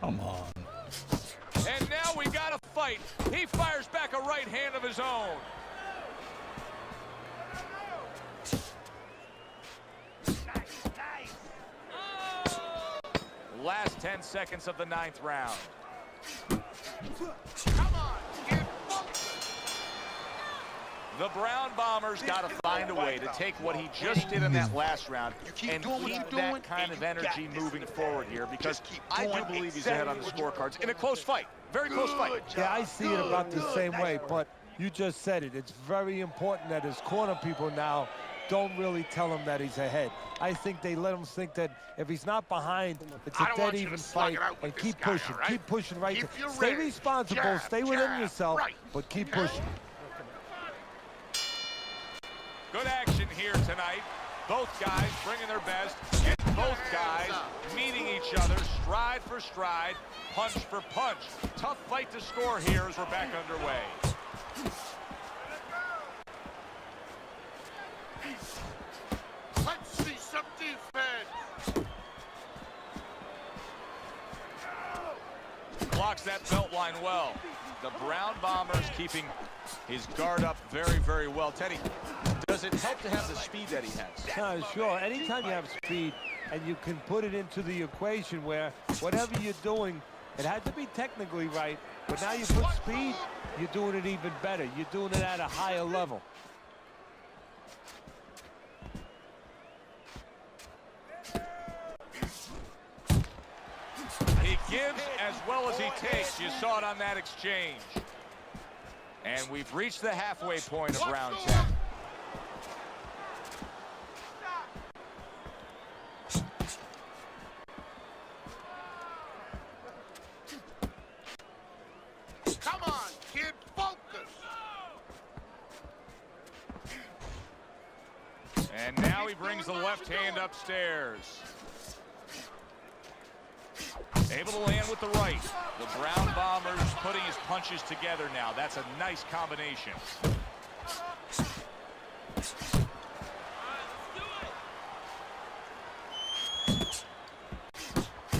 Come on. And now we got a fight. He fires back a right hand of his own. Last 10 seconds of the 9th round. Come on, kid. The Brown Bombers got to find a way to take what he just did in that last round and keep that kind of energy moving forward here, because I do believe he's ahead on the scorecards in a close fight. Very close fight. Yeah, I see it about the same way, but you just said it. It's very important that his corner people now don't really tell him that he's ahead. I think they let him think that if he's not behind, it's a dead even fight, and keep pushing. Right? Keep pushing right. Stay Stay responsible, stay within yourself, right. but keep pushing. Good action here tonight. Both guys bringing their best, and both guys meeting each other stride for stride, punch for punch. Tough fight to score here as we're back underway. Let's see some defense. Blocks that belt line well. The Brown Bombers keeping his guard up very, very well. Teddy, does it help to have the speed that he has? Sure. Anytime you have speed and you can put it into the equation where whatever you're doing, it has to be technically right, but now you put speed, you're doing it even better. You're doing it at a higher level. He gives as well as he takes. You saw it on that exchange. And we've reached the halfway point of round 10. Come on, kid, focus. And now he brings the left hand upstairs. Able to land with the right. The Brown Bombers putting his punches together now. That's a nice combination.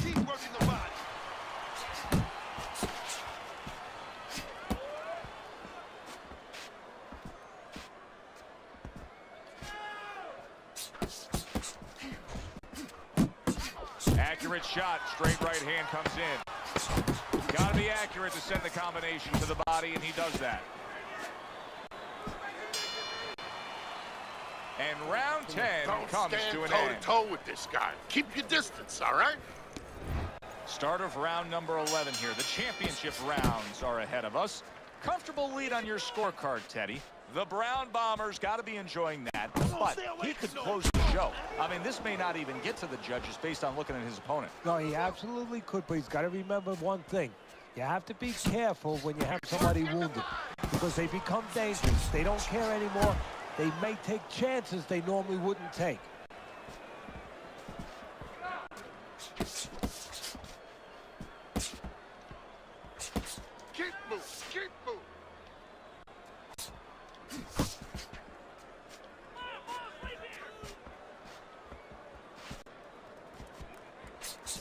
Keep working the body. Accurate shot. Straight right hand comes in. Got to be accurate to send the combination to the body, and he does that. And round 10 Don't comes stand to an toe end. to toe with this guy. Keep your distance, all right? Start of round number 11 here. The championship rounds are ahead of us. Comfortable lead on your scorecard, Teddy. The Brown Bombers got to be enjoying that, but he could close the show. I mean, this may not even get to the judges based on looking at his opponent. No, he absolutely could, but he's got to remember one thing. You have to be careful when you have somebody wounded. because they become dangerous. They don't care anymore. They may take chances they normally wouldn't take. Keep moving, keep moving.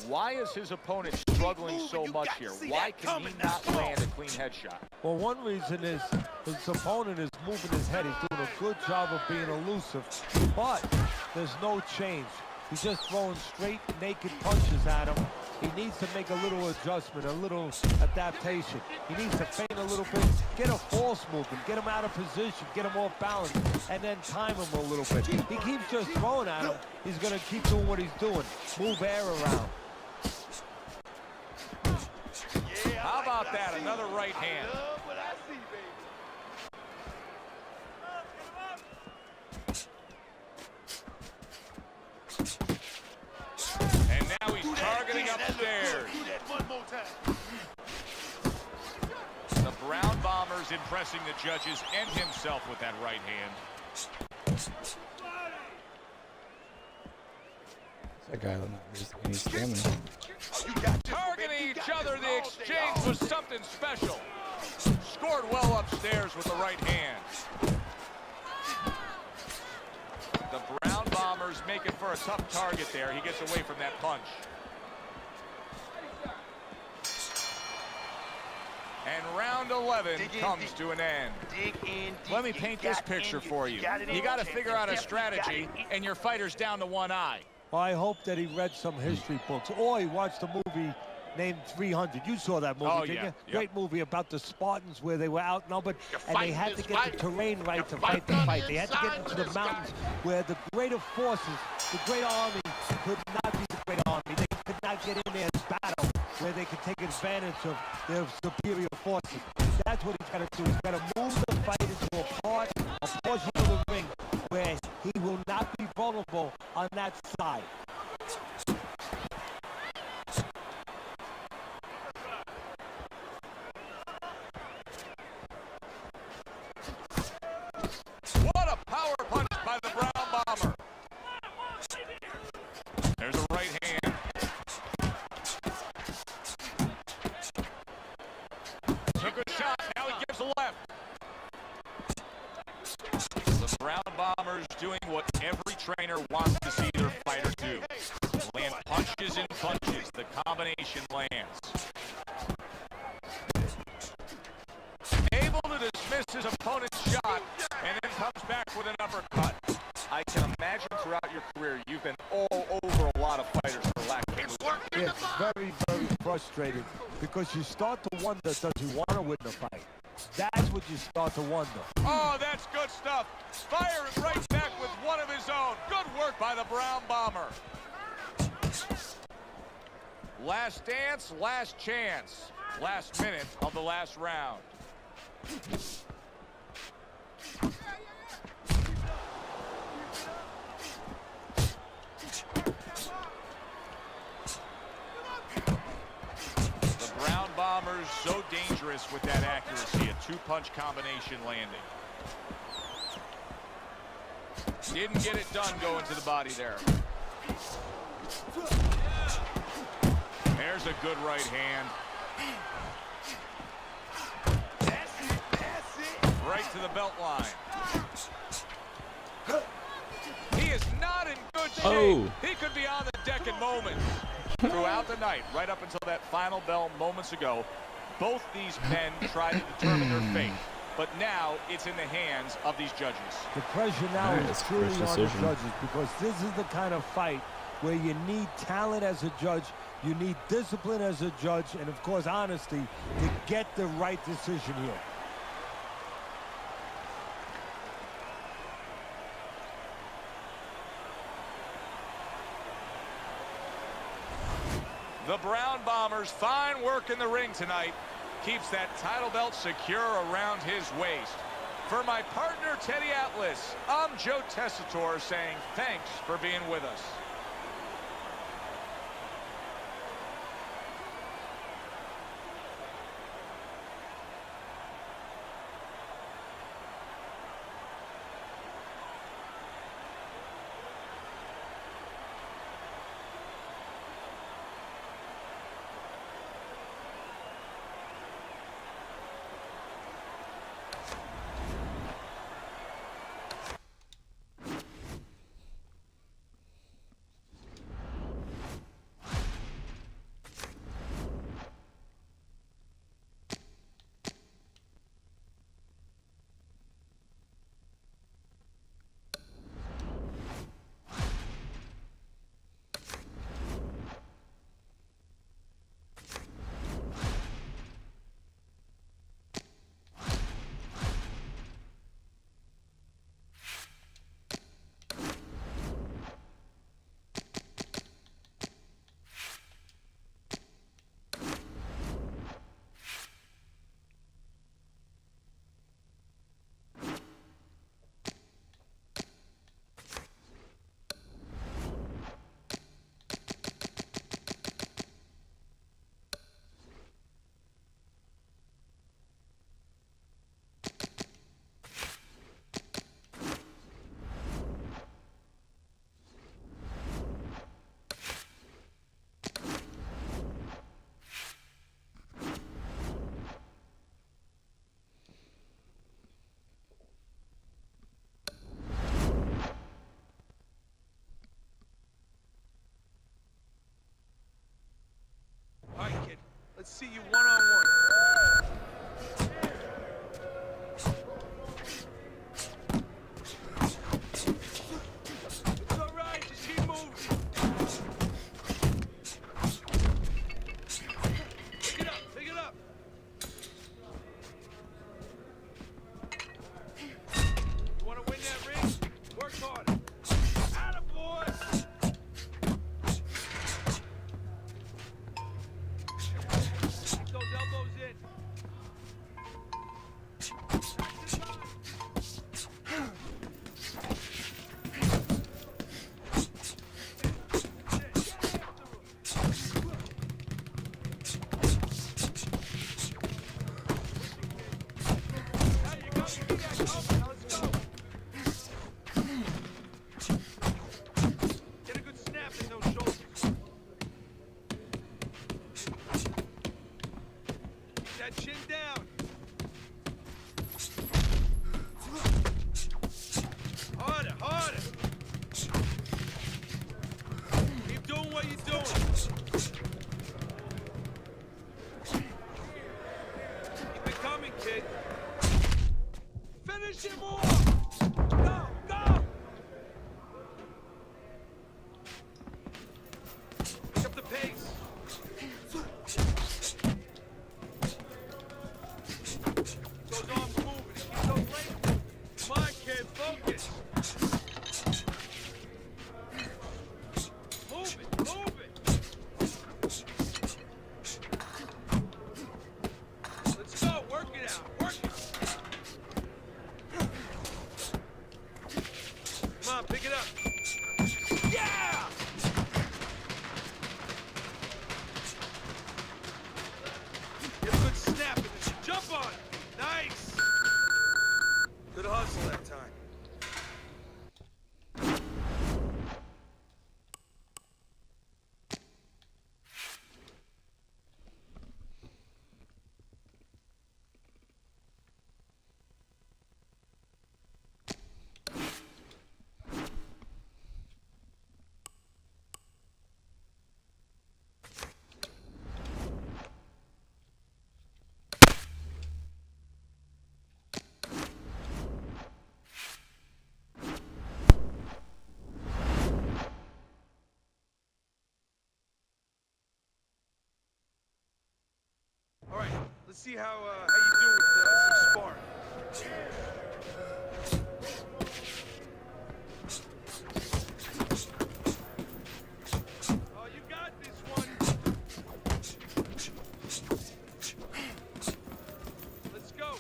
Why is his opponent struggling so much here? Why can he not land a clean headshot? Well, one reason is his opponent is moving his head. He's doing a good job of being elusive, but there's no change. He's just throwing straight, naked punches at him. He needs to make a little adjustment, a little adaptation. He needs to feint a little bit, get a false movement, get him out of position, get him off balance, and then time him a little bit. He keeps just throwing at him. He's going to keep doing what he's doing, move air around. How about that? Another right hand. And now he's targeting upstairs. The Brown Bombers impressing the judges and himself with that right hand. That guy not just any stamina. Targeting each other, the exchange was something special. Scored well upstairs with the right hand. The Brown Bombers making for a tough target there. He gets away from that punch. And round 11 comes to an end. Let me paint this picture for you. You got to figure out a strategy, and your fighter's down to one eye. Well, I hope that he read some history books, or he watched a movie named 300. You saw that movie, didn't you? Yep. Great movie about the Spartans where they were outnumbered, and they had to get the terrain right to You're fight the fighting fight. on They the had to get inside into with the this mountains guy. where the greater forces, the great army, could not be the great army. They could not get in there and battle where they could take advantage of their superior forces. That's what he's got to do. He's got to move the fight into a portion of the ring where he will not be vulnerable on that side. What a power punch by the Brown Bomber. There's a right hand. Took a shot, now he gives a left. The Brown Bombers doing what every trainer wants to see their fighter do. Land punches and punches. The combination lands. Able to dismiss his opponent's shot and then comes back with an uppercut. I can imagine throughout your career you've been all over a lot of fighters for lack of It's working. It's very, very frustrating because you start to wonder, does he want to win the fight? That's what you start to wonder. Oh, that's good stuff. Firing right back with one of his own. Good work by the Brown Bomber. Last dance, last chance. Last minute of the last round. The Brown Bombers so dangerous with that accuracy. A two-punch combination landing. Didn't get it done going to the body there. There's a good right hand. Right to the belt line. He is not in good shape. Oh. He could be on the deck in moments. Throughout the night, right up until that final bell moments ago, both these men tried to determine their fate. But now it's in the hands of these judges. The pressure now Right, is that's the truly first on the decision. judges because this is the kind of fight where you need talent as a judge, you need discipline as a judge, and of course honesty to get the right decision here. The Brown Bombers, fine work in the ring tonight. Keeps that title belt secure around his waist. For my partner, Teddy Atlas, I'm Joe Tessitore saying thanks for being with us. see you one-on-one. It's all right, just keep moving. Pick it up, pick it up. You want to win that ring? Work harder. Attaboy! Keep those elbows in. Now you got to keep that going. Now let's go. Get a good snap in those shoulders. Keep that chin down. Harder, harder. Keep doing what you're doing. Keep it coming, kid. Finish him off. Go, go. Pick up the pace. Keep those arms moving. Keep those legs moving. Come on, kid. Focus. Move it. Move it. Let's go. Work it out. Work it. Come on, pick it up. Yeah! Get a good snap and then jump on it. Nice. Good hustle that time. All right, let's see how you do with some sparring. Oh, you got this one. Let's go.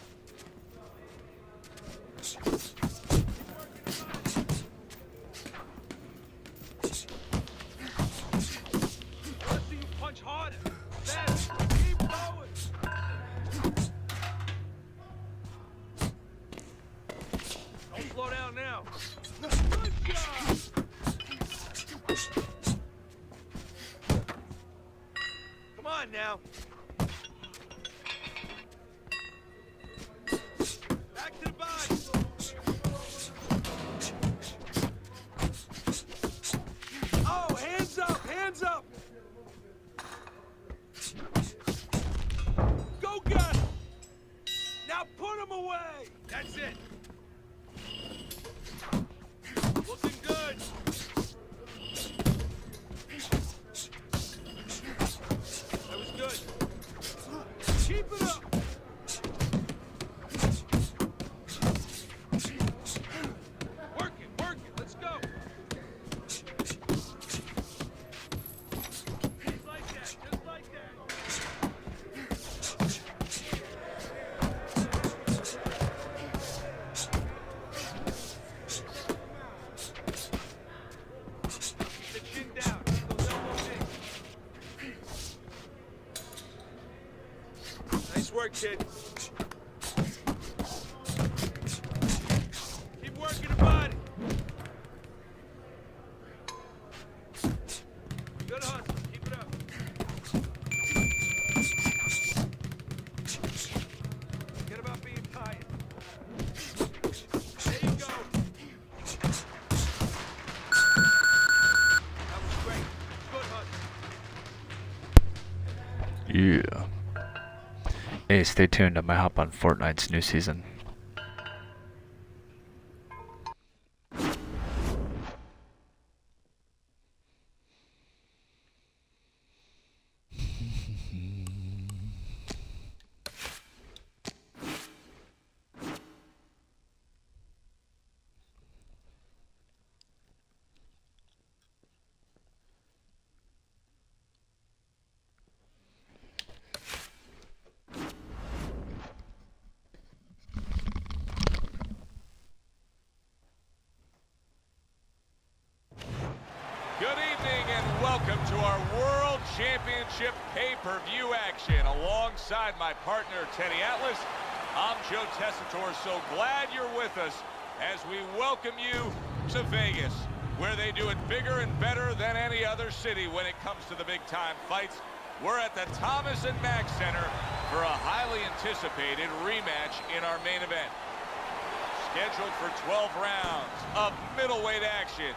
Let's see you punch harder. Better. Keep going. Don't slow down now. Good job. Come on now. Back to the body. Oh, hands up, hands up. Go get him. Now put him away. That's it. Looking good. That was good. Keep it up. Work it, work it. Let's go. Just like that, just like that. Keep the chin down. Keep those elbows in. Nice work, kid. Keep working the body. Good hustle. Keep it up. Forget about being tired. There you go. That was great. Good hustle. Yeah. Hey, stay tuned. I might hop on Fortnite's new season. Good evening and welcome to our World Championship pay-per-view action. Alongside my partner, Teddy Atlas, I'm Joe Tessitore. So glad you're with us as we welcome you to Vegas, where they do it bigger and better than any other city when it comes to the big-time fights. We're at the Thomas & Mack Center for a highly anticipated rematch in our main event. Scheduled for 12 rounds of middleweight action.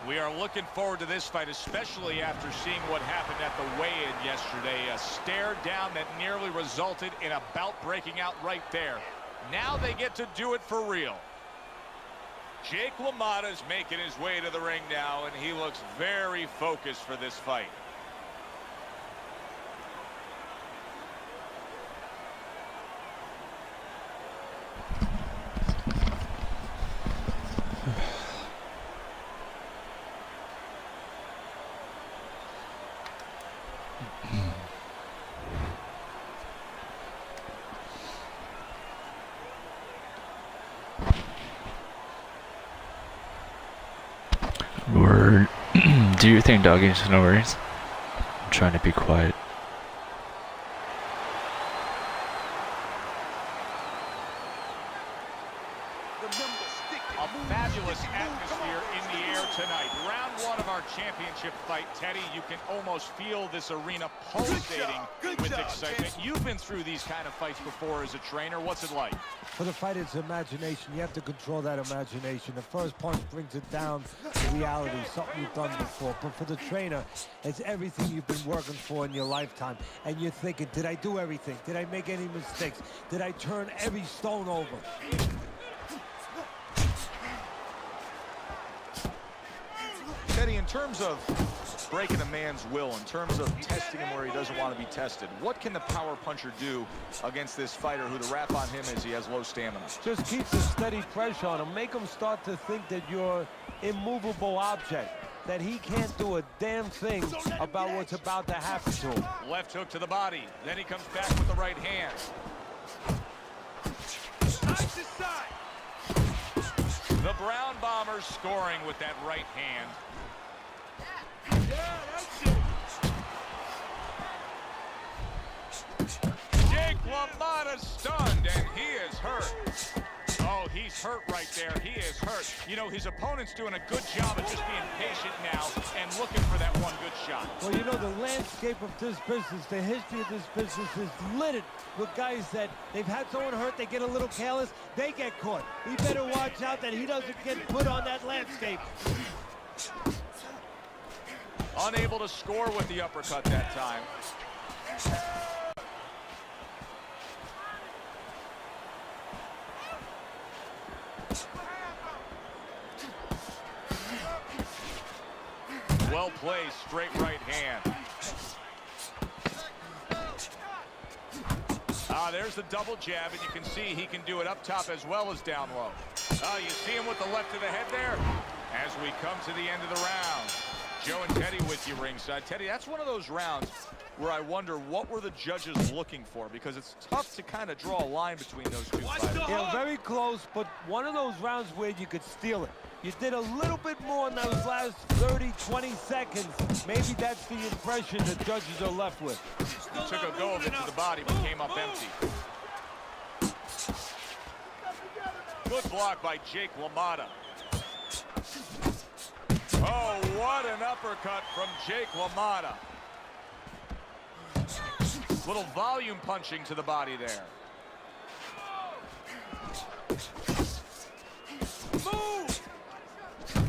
We are looking forward to this fight, especially after seeing what happened at the weigh-in yesterday. A stare down that nearly resulted in a bout breaking out right there. Now they get to do it for real. Jake LaMotta's making his way to the ring now, and he looks very focused for this fight. Word. Do your thing, doggy. No worries. I'm trying to be quiet. A fabulous atmosphere in the air tonight. Round one of our championship fight, Teddy. You can almost feel this arena pulsating with excitement. You've been through these kind of fights before as a trainer. What's it like? For the fight, it's imagination. You have to control that imagination. The first punch brings it down to reality, something you've done before. But for the trainer, it's everything you've been working for in your lifetime. And you're thinking, did I do everything? Did I make any mistakes? Did I turn every stone over? Teddy, in terms of breaking a man's will, in terms of testing him where he doesn't want to be tested, what can the power puncher do against this fighter who the rap on him is he has low stamina? Just keep a steady pressure on him. Make him start to think that you're immovable object, that he can't do a damn thing about what's about to happen to him. Left hook to the body. Then he comes back with the right hand. The Brown Bombers scoring with that right hand. Jake LaMotta stunned, and he is hurt. Oh, he's hurt right there. He is hurt. You know, his opponent's doing a good job of just being patient now and looking for that one good shot. Well, you know, the landscape of this business, the history of this business is littered with guys that they've had someone hurt, they get a little careless, they get caught. He better watch out that he doesn't get put on that landscape. Unable to score with the uppercut that time. Well placed, straight right hand. There's the double jab, and you can see he can do it up top as well as down low. You see him with the left of the head there. As we come to the end of the round, Joe and Teddy with you ringside. Teddy, that's one of those rounds where I wonder what were the judges looking for, because it's tough to kind of draw a line between those two fighters. Yeah, very close, but one of those rounds where you could steal it. You did a little bit more in those last 30, 20 seconds. Maybe that's the impression the judges are left with. He took a go of it to the body, but came up empty. Good block by Jake LaMotta. Oh, what an uppercut from Jake LaMotta. Little volume punching to the body there. Move!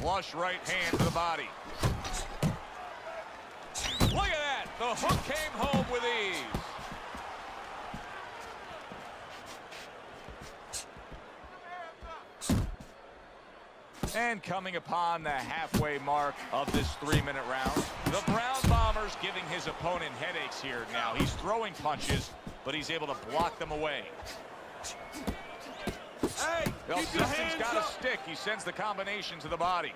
Flush right hand to the body. Look at that! The hook came home with ease. And coming upon the halfway mark of this 3-minute round, the Brown Bombers giving his opponent headaches here now. He's throwing punches, but he's able to block them away. Hey, Well, keep your something's hands got to up. stick. He sends the combination to the body.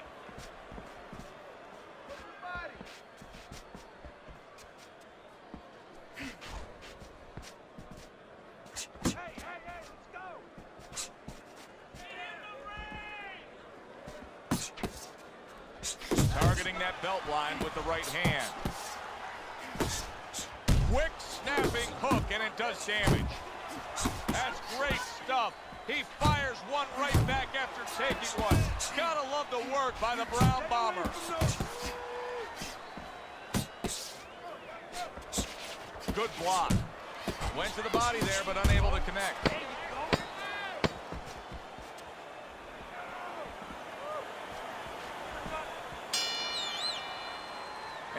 Hey, let's go. Targeting that belt line with the right hand. Quick snapping hook, and it does damage. That's great stuff. He fires one right back after taking one. Gotta love the work by the Brown Bomber. Good block. Went to the body there, but unable to connect.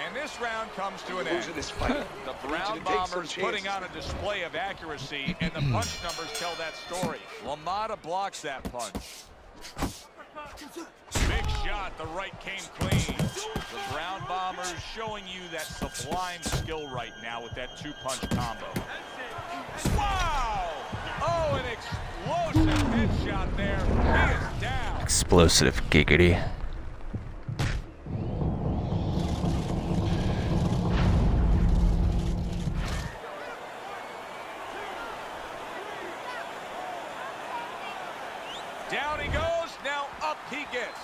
And this round comes to an end. The Brown Bombers putting on a display of accuracy, and the punch numbers tell that story. LaMotta blocks that punch. Big shot, the right came clean. The Brown Bombers showing you that sublime skill right now with that two-punch combo. Wow! Oh, an explosive headshot there. He is down. Explosive giggity. Down he goes, now up he gets.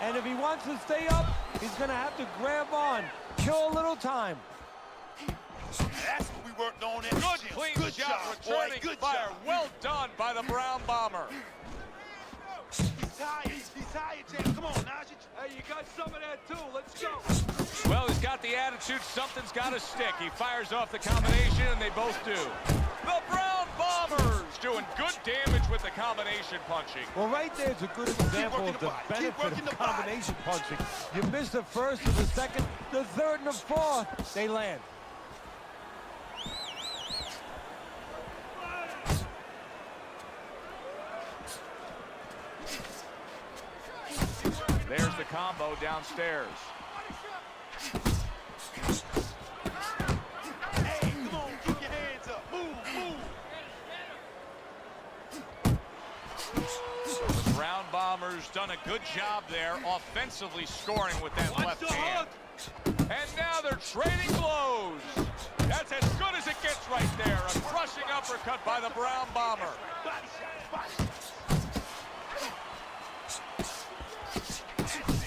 And if he wants to stay up, he's going to have to grab on. Kill a little time. That's what we worked on at Good the gym. clean Good shot, job, boy. returning Good fire. job. Well done by the Brown Bomber. He's tired. He's tired, James. Come on, Najee. Hey, you got some of that too. Let's go. Well, he's got the attitude. Something's got to stick. He fires off the combination, and they both do. The Brown Bombers doing good damage with the combination punching. Well, right there is a good example of the benefit of combination punching. You miss the first and the second, the third and the fourth, they land. There's the combo downstairs. Hey, come on. Keep your hands up. Move. The Brown Bombers done a good job there offensively scoring with that Watch left the hand. hook. And now they're trading blows. That's as good as it gets right there. A crushing uppercut by the Brown Bomber. Body shot. Body shot.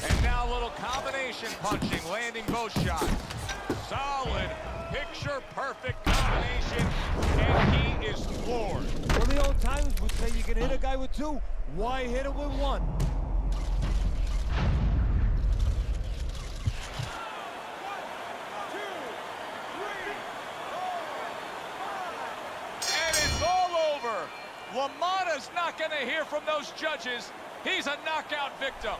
And now a little combination punching, landing both shots. Solid, picture-perfect combination, and he is floored. Well, the old timers would say you can hit a guy with two. Why hit him with one? And it's all over. LaMotta's not going to hear from those judges. He's a knockout victim.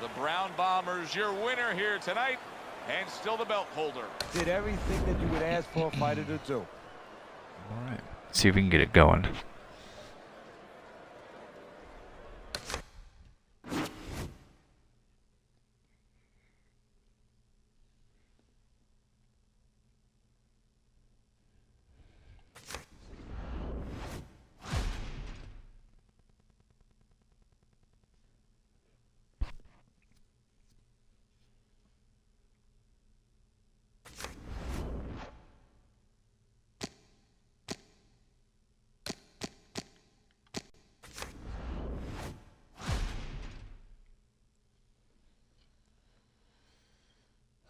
The Brown Bombers, your winner here tonight, and still the belt holder. Did everything that you would ask for a fighter to do. All right. See if we can get it going.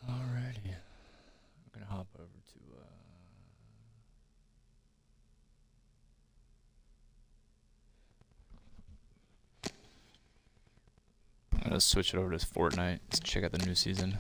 Alrighty. I'm gonna hop over to I'm gonna switch it over to Fortnite. Let's check out the new season.